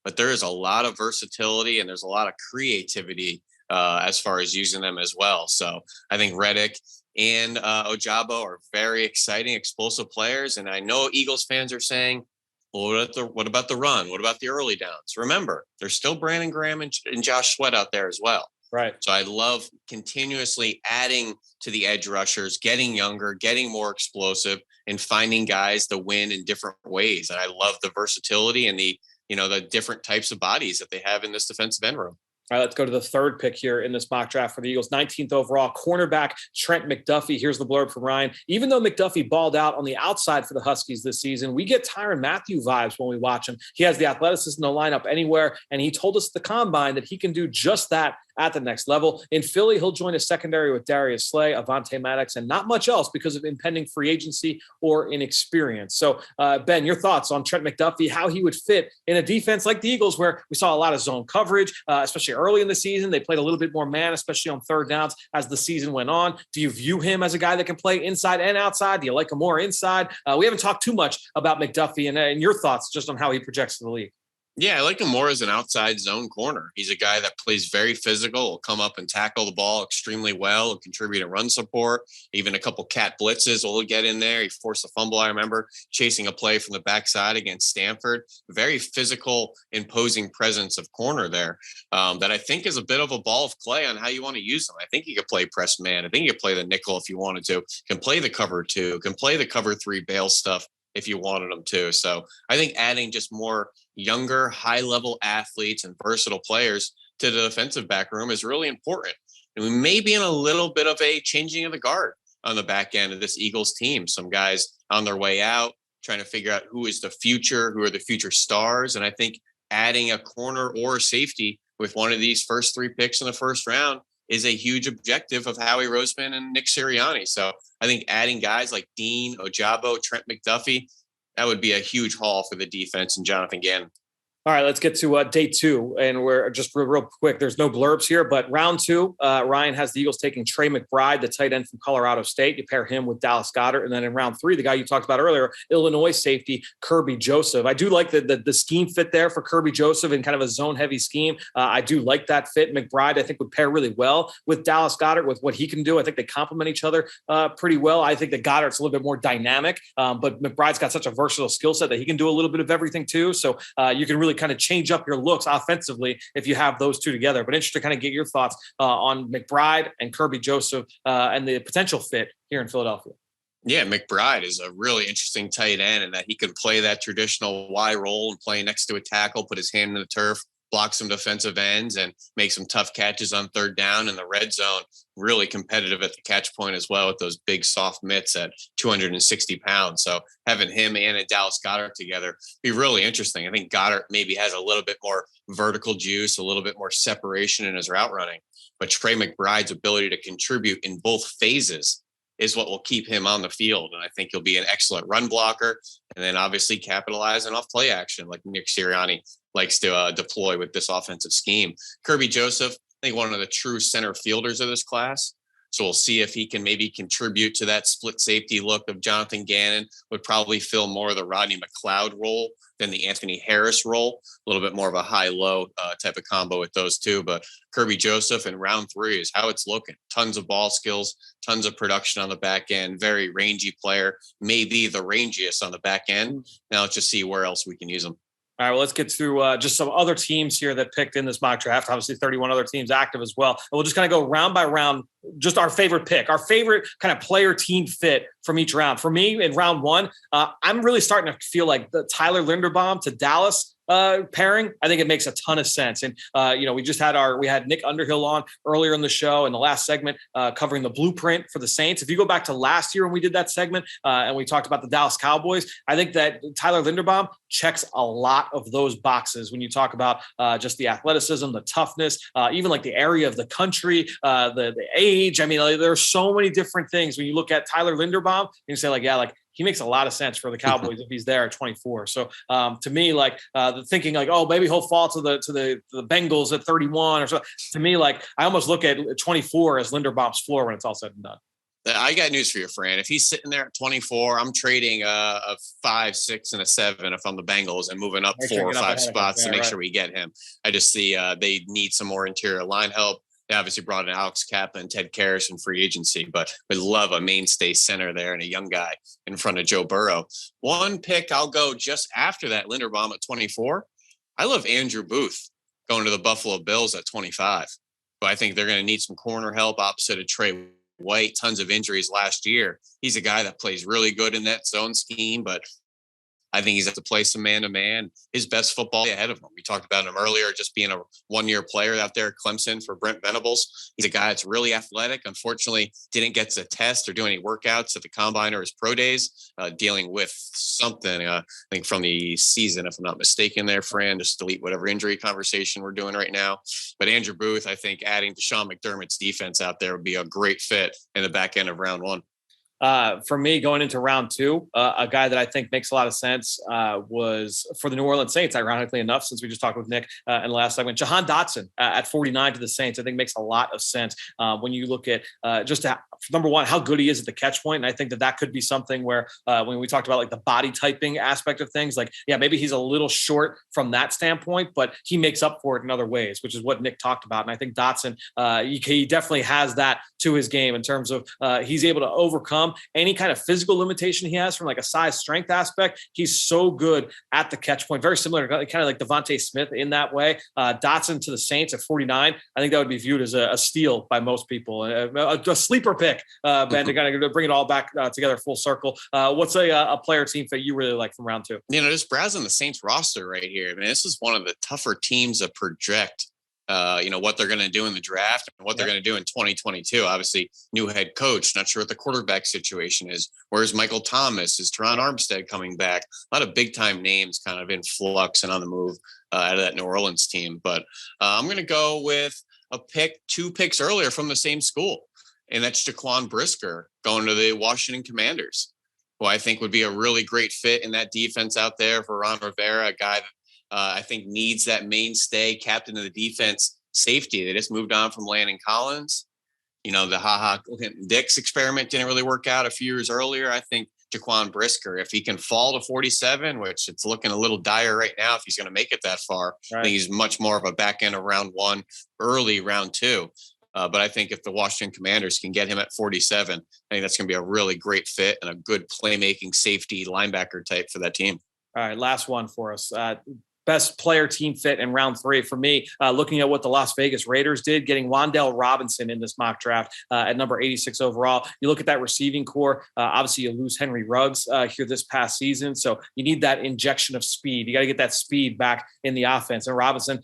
But there is a lot of versatility and there's a lot of creativity as far as using them as well. So I think Reddick and Ojabo are very exciting, explosive players. And I know Eagles fans are saying, well, what about the run? What about the early downs? Remember, there's still Brandon Graham and Josh Sweat out there as well. Right. So I love continuously adding to the edge rushers, getting younger, getting more explosive, and finding guys to win in different ways. And I love the versatility and the different types of bodies that they have in this defensive end room. All right, let's go to the third pick here in this mock draft for the Eagles. 19th overall, cornerback Trent McDuffie. Here's the blurb from Ryan. Even though McDuffie balled out on the outside for the Huskies this season, we get Tyrann Mathieu vibes when we watch him. He has the athleticism to line up anywhere, and he told us at the combine that he can do just that at the next level. In Philly, he'll join a secondary with Darius Slay, Avonte Maddox, and not much else because of impending free agency or inexperience. So, Ben, your thoughts on Trent McDuffie, how he would fit in a defense like the Eagles, where we saw a lot of zone coverage, especially early in the season. They played a little bit more man, especially on third downs as the season went on. Do you view him as a guy that can play inside and outside? Do you like him more inside? We haven't talked too much about McDuffie and your thoughts just on how he projects to the league. Yeah, I like him more as an outside zone corner. He's a guy that plays very physical, will come up and tackle the ball extremely well, will contribute in run support, even a couple cat blitzes will get in there. He forced a fumble, I remember, chasing a play from the backside against Stanford. Very physical, imposing presence of corner there that I think is a bit of a ball of clay on how you want to use him. I think he could play press man. I think he could play the nickel if you wanted to, can play the cover 2, can play the cover 3 bail stuff if you wanted them to. So I think adding just more younger, high-level athletes and versatile players to the defensive back room is really important. And we may be in a little bit of a changing of the guard on the back end of this Eagles team. Some guys on their way out, trying to figure out who is the future, who are the future stars. And I think adding a corner or a safety with one of these first 3 picks in the first round is a huge objective of Howie Roseman and Nick Sirianni. So I think adding guys like Dean, Ojabo, Trent McDuffie, that would be a huge haul for the defense and Jonathan Gannon. All right, let's get to day 2. And we're just real quick. There's no blurbs here, but round 2, Ryan has the Eagles taking Trey McBride, the tight end from Colorado State. You pair him with Dallas Goedert. And then in round 3, the guy you talked about earlier, Illinois safety, Kirby Joseph. I do like the scheme fit there for Kirby Joseph in kind of a zone-heavy scheme. I do like that fit. McBride, I think, would pair really well with Dallas Goedert with what he can do. I think they complement each other pretty well. I think that Goddard's a little bit more dynamic, but McBride's got such a versatile skill set that he can do a little bit of everything too. So you can really kind of change up your looks offensively if you have those two together. But interested to kind of get your thoughts on McBride and Kirby Joseph and the potential fit here in Philadelphia. Yeah, McBride is a really interesting tight end, and that he can play that traditional Y role and play next to a tackle, put his hand in the turf, block some defensive ends, and make some tough catches on third down in the red zone. Really competitive at the catch point as well with those big soft mitts at 260 pounds. So having him and a Dallas Goedert together be really interesting. I think Goddard maybe has a little bit more vertical juice, a little bit more separation in his route running, but Trey McBride's ability to contribute in both phases is what will keep him on the field. And I think he'll be an excellent run blocker, and then obviously capitalizing off play action like Nick Sirianni likes to deploy with this offensive scheme. Kirby Joseph, I think one of the true center fielders of this class. So we'll see if he can maybe contribute to that split safety look of Jonathan Gannon. Would probably fill more of the Rodney McLeod role than the Anthony Harris role. A little bit more of a high-low type of combo with those two. But Kirby Joseph in round 3 is how it's looking. Tons of ball skills, tons of production on the back end. Very rangy player, maybe the rangiest on the back end. Now let's just see where else we can use him. All right, well, let's get through just some other teams here that picked in this mock draft. Obviously, 31 other teams active as well. And we'll just kind of go round by round, just our favorite pick, our favorite kind of player team fit from each round. For me, in round 1, I'm really starting to feel like the Tyler Linderbaum to Dallas pairing. I think it makes a ton of sense. And, we had Nick Underhill on earlier in the show in the last segment covering the blueprint for the Saints. If you go back to last year when we did that segment and we talked about the Dallas Cowboys, I think that Tyler Linderbaum checks a lot of those boxes when you talk about just the athleticism, the toughness, even like the area of the country, the age. I mean, there's so many different things when you look at Tyler Linderbaum and you say he makes a lot of sense for the Cowboys if he's there at 24. So to me, the thinking oh, maybe he'll fall to the Bengals at 31 or so. To me, I almost look at 24 as Linderbaum's floor when it's all said and done. I got news for you, Fran. If he's sitting there at 24, I'm trading a 5, 6, and a 7 if I'm the Bengals and moving up 4 or 5 spots to make sure we get him. I just see they need some more interior line help. They obviously brought in Alex Kappa and Ted Karras in free agency, but would love a mainstay center there and a young guy in front of Joe Burrow. One pick, I'll go just after that, Linderbaum at 24. I love Andrew Booth going to the Buffalo Bills at 25. But I think they're going to need some corner help opposite of Trey White. Tons of injuries last year. He's a guy that plays really good in that zone scheme, but I think he's have to play some man-to-man. His best football ahead of him. We talked about him earlier, just being a one-year player out there at Clemson for Brent Venables. He's a guy that's really athletic. Unfortunately, didn't get to test or do any workouts at the combine or his pro days, dealing with something, I think from the season, if I'm not mistaken there, Fran, just delete whatever injury conversation we're doing right now. But Andrew Booth, I think adding to Sean McDermott's defense out there would be a great fit in the back end of round 1. For me, going into round 2, a guy that I think makes a lot of sense was for the New Orleans Saints, ironically enough, since we just talked with Nick in the last segment. Jahan Dotson at 49 to the Saints, I think makes a lot of sense when you look at number one, how good he is at the catch point. And I think that could be something where when we talked about the body typing aspect of things, maybe he's a little short from that standpoint, but he makes up for it in other ways, which is what Nick talked about. And I think Dotson, he definitely has that to his game in terms of he's able to overcome any kind of physical limitation he has from a size strength aspect. He's so good at the catch point, very similar to kind of like Devontae Smith in that way. Dotson to the Saints at 49, I think that would be viewed as a steal by most people, a sleeper pick, Ben, to kind of bring it all back together full circle. What's a player team that you really like from round 2? Just browsing the Saints roster right here. I mean, this is one of the tougher teams to project. What they're going to do in the draft and what they're going to do in 2022. Obviously, new head coach, not sure what the quarterback situation is. Where's Michael Thomas? Is Teron Armstead coming back? A lot of big-time names kind of in flux and on the move out of that New Orleans team. But I'm going to go with two picks earlier from the same school, and that's Jaquan Brisker going to the Washington Commanders, who I think would be a really great fit in that defense out there for Ron Rivera, a guy that I think needs that mainstay captain of the defense safety. They just moved on from Landon Collins. The Dix experiment didn't really work out a few years earlier. I think Jaquan Brisker, if he can fall to 47, which it's looking a little dire right now if he's going to make it that far, right. I think he's much more of a back end of round 1, early round 2. But I think if the Washington Commanders can get him at 47, I think that's going to be a really great fit and a good playmaking safety linebacker type for that team. All right, last one for us. Best player team fit in round 3 for me, looking at what the Las Vegas Raiders did, getting Wan'Dale Robinson in this mock draft at number 86 overall. You look at that receiving core, obviously you lose Henry Ruggs here this past season. So you need that injection of speed. You got to get that speed back in the offense. And Robinson,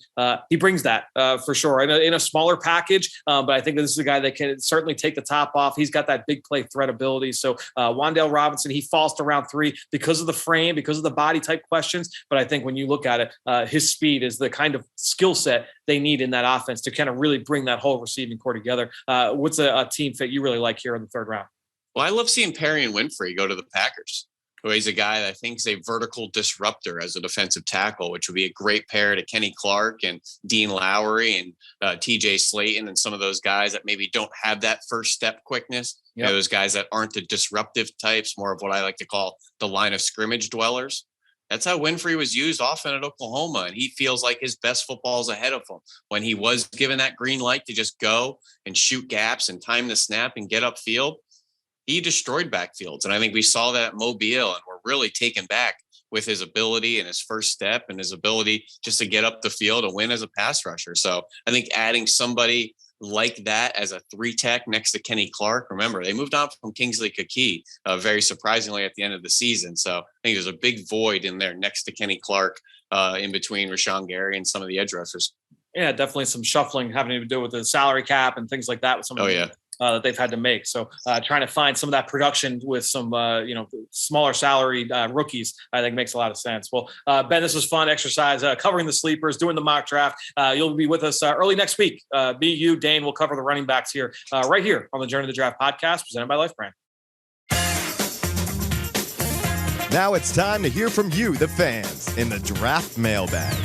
he brings that for sure in a smaller package. But I think this is a guy that can certainly take the top off. He's got that big play threat ability. So Wan'Dale Robinson, he falls to round 3 because of the frame, because of the body type questions. But I think when you look at it, his speed is the kind of skill set they need in that offense to kind of really bring that whole receiving core together. What's a team fit you really like here in the 3rd round? Well, I love seeing Perrion Winfrey go to the Packers. He's a guy that I think is a vertical disruptor as a defensive tackle, which would be a great pair to Kenny Clark and Dean Lowry and TJ Slayton and some of those guys that maybe don't have that first step quickness. Yep. Those guys that aren't the disruptive types, more of what I like to call the line of scrimmage dwellers. That's how Winfrey was used often at Oklahoma, and he feels like his best football is ahead of him. When he was given that green light to just go and shoot gaps and time the snap and get upfield, he destroyed backfields. And I think we saw that at Mobile, and we're really taken back with his ability and his first step and his ability just to get up the field and win as a pass rusher. So I think adding somebody like that as a 3-tech next to Kenny Clark. Remember, they moved on from Kingsley Kaki very surprisingly at the end of the season. So I think there's a big void in there next to Kenny Clark in between Rashawn Gary and some of the edge rushers. Yeah, definitely some shuffling having to do with the salary cap and things like that with some of that they've had to make. So trying to find some of that production with some, smaller salary rookies, I think makes a lot of sense. Well, Ben, this was fun exercise, covering the sleepers, doing the mock draft. You'll be with us early next week. Me, you, Dane, will cover the running backs here, right here on the Journey to the Draft podcast presented by Life Brand. Now it's time to hear from you, the fans, in the draft mailbag.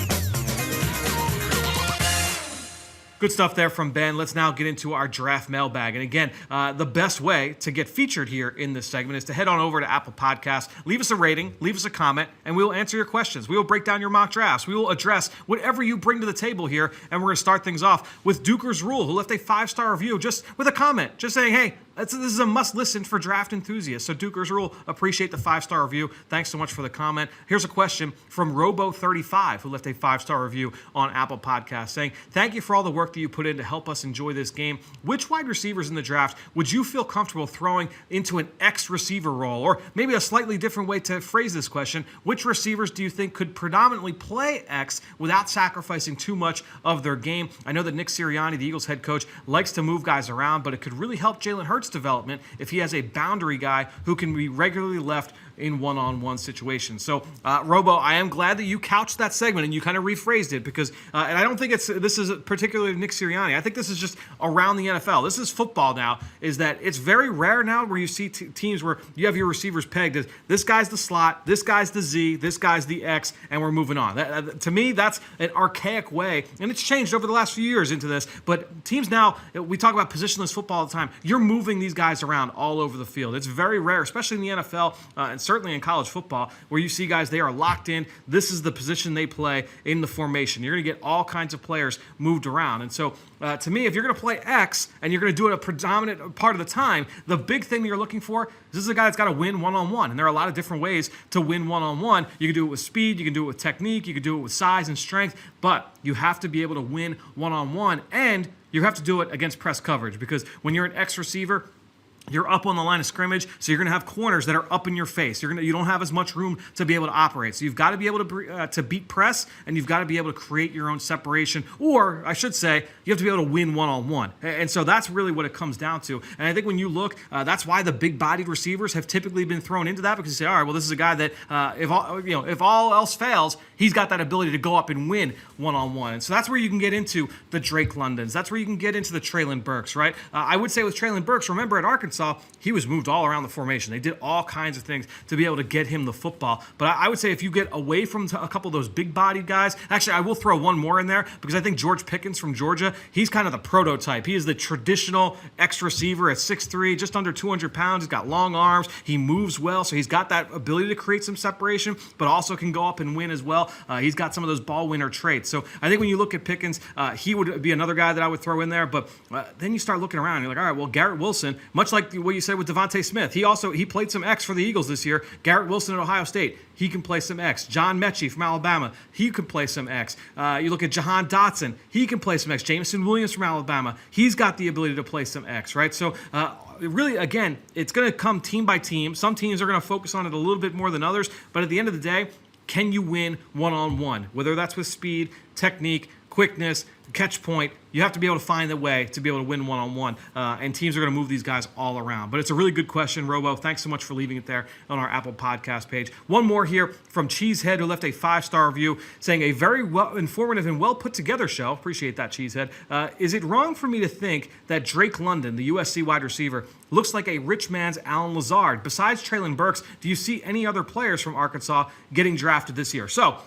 Good stuff there from Ben. Let's now get into our draft mailbag. And again, the best way to get featured here in this segment is to head on over to Apple Podcasts, leave us a rating, leave us a comment, and we will answer your questions. We will break down your mock drafts. We will address whatever you bring to the table here. And we're going to start things off with Duker's Rule, who left a 5-star review just with a comment, just saying, hey, this is a must listen for draft enthusiasts. So Duker's Rule, appreciate the 5-star review. Thanks so much for the comment. Here's a question from Robo35, who left a 5-star review on Apple Podcasts saying, thank you for all the work that you put in to help us enjoy this game. Which wide receivers in the draft would you feel comfortable throwing into an X receiver role? Or maybe a slightly different way to phrase this question, which receivers do you think could predominantly play X without sacrificing too much of their game? I know that Nick Sirianni, the Eagles head coach, likes to move guys around, but it could really help Jalen Hurts' development if he has a boundary guy who can be regularly left in one-on-one situations. So, Robo, I am glad that you couched that segment and you kind of rephrased it because, and I don't think this is particularly Nick Sirianni. I think this is just around the NFL. This is football now, is that it's very rare now where you see teams where you have your receivers pegged as this guy's the slot, this guy's the Z, this guy's the X, and we're moving on. To me, that's an archaic way, and it's changed over the last few years into this, but teams now, we talk about positionless football all the time. You're moving these guys around all over the field. It's very rare, especially in the NFL, and certainly in college football, where you see guys, they are locked in. This is the position they play in the formation. You're going to get all kinds of players moved around. And so, to me, if you're going to play X and you're going to do it a predominant part of the time, the big thing that you're looking for is this is a guy that's got to win one-on-one. And there are a lot of different ways to win one-on-one. You can do it with speed. You can do it with technique. You can do it with size and strength. But you have to be able to win one-on-one. And you have to do it against press coverage because when you're an X receiver, you're up on the line of scrimmage, so you're going to have corners that are up in your face. You don't have as much room to be able to operate. So you've got to be able to beat press, and you've got to be able to create your own separation. Or, I should say, you have to be able to win one-on-one. And so that's really what it comes down to. And I think when you look, that's why the big-bodied receivers have typically been thrown into that because you say, all right, well, this is a guy that if all else fails, he's got that ability to go up and win one-on-one. And so that's where you can get into the Drake Londons. That's where you can get into the Traylon Burks, right? I would say with Traylon Burks, remember at Arkansas, Arkansas, he was moved all around the formation. They did all kinds of things to be able to get him the football. But I would say if you get away from a couple of those big-bodied guys, actually, I will throw one more in there because I think George Pickens from Georgia, he's kind of the prototype. He is the traditional X-receiver at 6'3", just under 200 pounds. He's got long arms. He moves well, so he's got that ability to create some separation, but also can go up and win as well. He's got some of those ball winner traits. So I think when you look at Pickens, he would be another guy that I would throw in there. But then you start looking around, and you're like, all right, well, Garrett Wilson, much like what you said with Devontae Smith, he played some X for the Eagles this year. Garrett Wilson at Ohio State, he can play some X. John Mechie from Alabama, he can play some X. You look at Jahan Dotson, he can play some X. Jameson Williams from Alabama, he's got the ability to play some X, right? So really, again, it's going to come team by team. Some teams are going to focus on it a little bit more than others, but at the end of the day, can you win one-on-one? Whether that's with speed, technique, quickness, catch point, you have to be able to find a way to be able to win one-on-one, and teams are going to move these guys all around. But it's a really good question, Robo. Thanks so much for leaving it there on our Apple Podcast page. One more here from Cheesehead, who left a 5-star review saying, a very well informative and well put together show. Appreciate that, Cheesehead. Is it wrong for me to think that Drake London, the USC wide receiver, looks like a rich man's Alan Lazard? Besides Traylon Burks, do you see any other players from Arkansas getting drafted this year? So,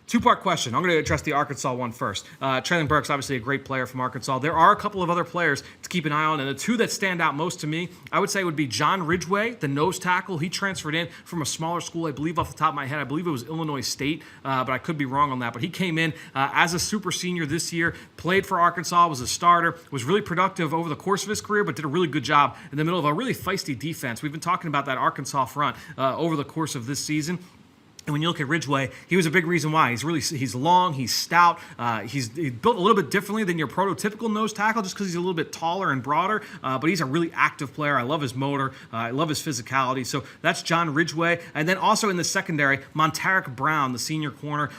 two-part question. I'm going to address the Arkansas one first. Traylon Burks, obviously a great player from Arkansas. There are a couple of other players to keep an eye on, and the two that stand out most to me, I would say would be John Ridgway, the nose tackle. He transferred in from a smaller school, I believe off the top of my head. I believe it was Illinois State, but I could be wrong on that. But he came in as a super senior this year, played for Arkansas, was a starter, was really productive over the course of his career, but did a really good job in the middle of a really feisty defense. We've been talking about that Arkansas front over the course of this season. And when you look at Ridgway, he was a big reason why. He's long, he's stout, he's built a little bit differently than your prototypical nose tackle just because he's a little bit taller and broader, but he's a really active player. I love his motor. I love his physicality. So that's John Ridgway. And then also in the secondary, Monteric Brown, the senior corner,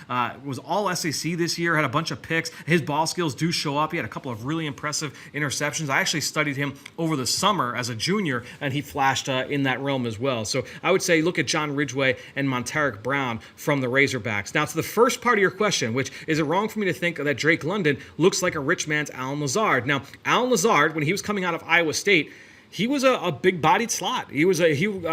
was all SEC this year, had a bunch of picks. His ball skills do show up. He had a couple of really impressive interceptions. I actually studied him over the summer as a junior, and he flashed in that realm as well. So I would say look at John Ridgway and Monteric Brown from the Razorbacks. Now, to the first part of your question, which is it wrong for me to think that Drake London looks like a rich man's Alan Lazard? Now, Alan Lazard, when he was coming out of Iowa State, he was a big-bodied slot. A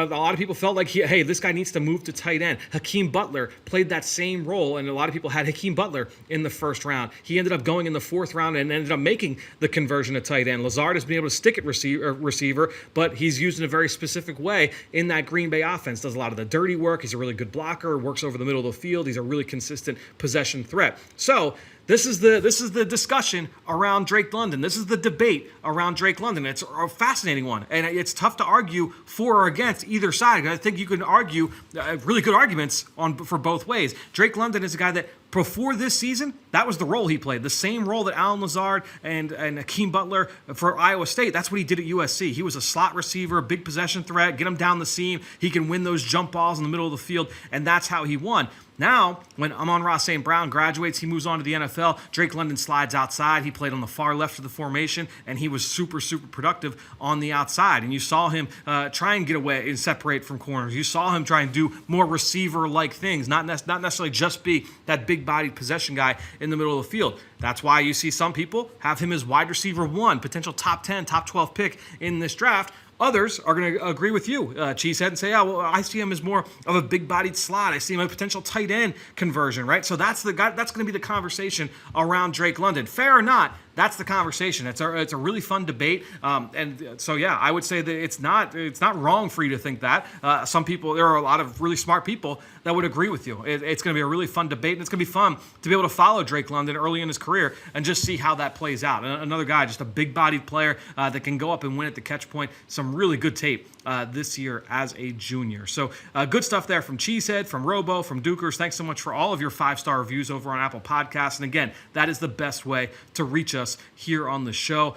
lot of people felt like, hey, this guy needs to move to tight end. Hakeem Butler played that same role, and a lot of people had Hakeem Butler in the first round. He ended up going in the fourth round and ended up making the conversion to tight end. Lazard has been able to stick at receiver, but he's used in a very specific way in that Green Bay offense. Does a lot of the dirty work. He's a really good blocker, works over the middle of the field. He's a really consistent possession threat. So This is the discussion around Drake London. This is the debate around Drake London. It's a fascinating one, and it's tough to argue for or against either side. I think you can argue really good arguments for both ways. Drake London is a guy that before this season, that was the role he played. The same role that Alan Lazard and Hakeem Butler for Iowa State, that's what he did at USC. He was a slot receiver, big possession threat, get him down the seam. He can win those jump balls in the middle of the field, and that's how he won. Now, when Amon-Ra St. Brown graduates, he moves on to the NFL. Drake London slides outside. He played on the far left of the formation, and he was super, super productive on the outside. And you saw him try and get away and separate from corners. You saw him try and do more receiver-like things, not necessarily just be that big-bodied possession guy in the middle of the field. That's why you see some people have him as wide receiver 1, potential top 10, top 12 pick in this draft. Others are going to agree with you, Cheesehead, and say, I see him as more of a big-bodied slot. I see him as a potential tight end conversion, right? So that's the guy. That's going to be the conversation around Drake London. Fair or not, that's the conversation. It's a really fun debate, and so yeah, I would say that it's not wrong for you to think that. Some people, there are a lot of really smart people that would agree with you. It's going to be a really fun debate, and it's going to be fun to be able to follow Drake London early in his career and just see how that plays out. Another guy, just a big-bodied player that can go up and win at the catch point. Some really good tape this year as a junior. So good stuff there from Cheesehead, from Robo, from Dukers. Thanks so much for all of your 5-star reviews over on Apple Podcasts. And again, that is the best way to reach us here on the show.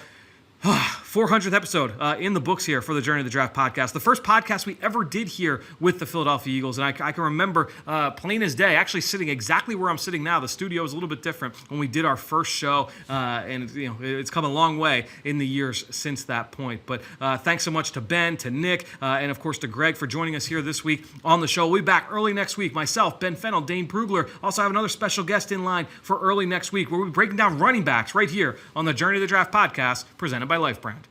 400th episode in the books here for the Journey of the Draft podcast. The first podcast we ever did here with the Philadelphia Eagles. And I can remember plain as day, actually sitting exactly where I'm sitting now. The studio is a little bit different when we did our first show. And it's come a long way in the years since that point. But thanks so much to Ben, to Nick, and of course to Greg for joining us here this week on the show. We'll be back early next week. Myself, Ben Fennell, Dane Brugler. Also have another special guest in line for early next week where we'll be breaking down running backs right here on the Journey of the Draft podcast presented by Life Brand.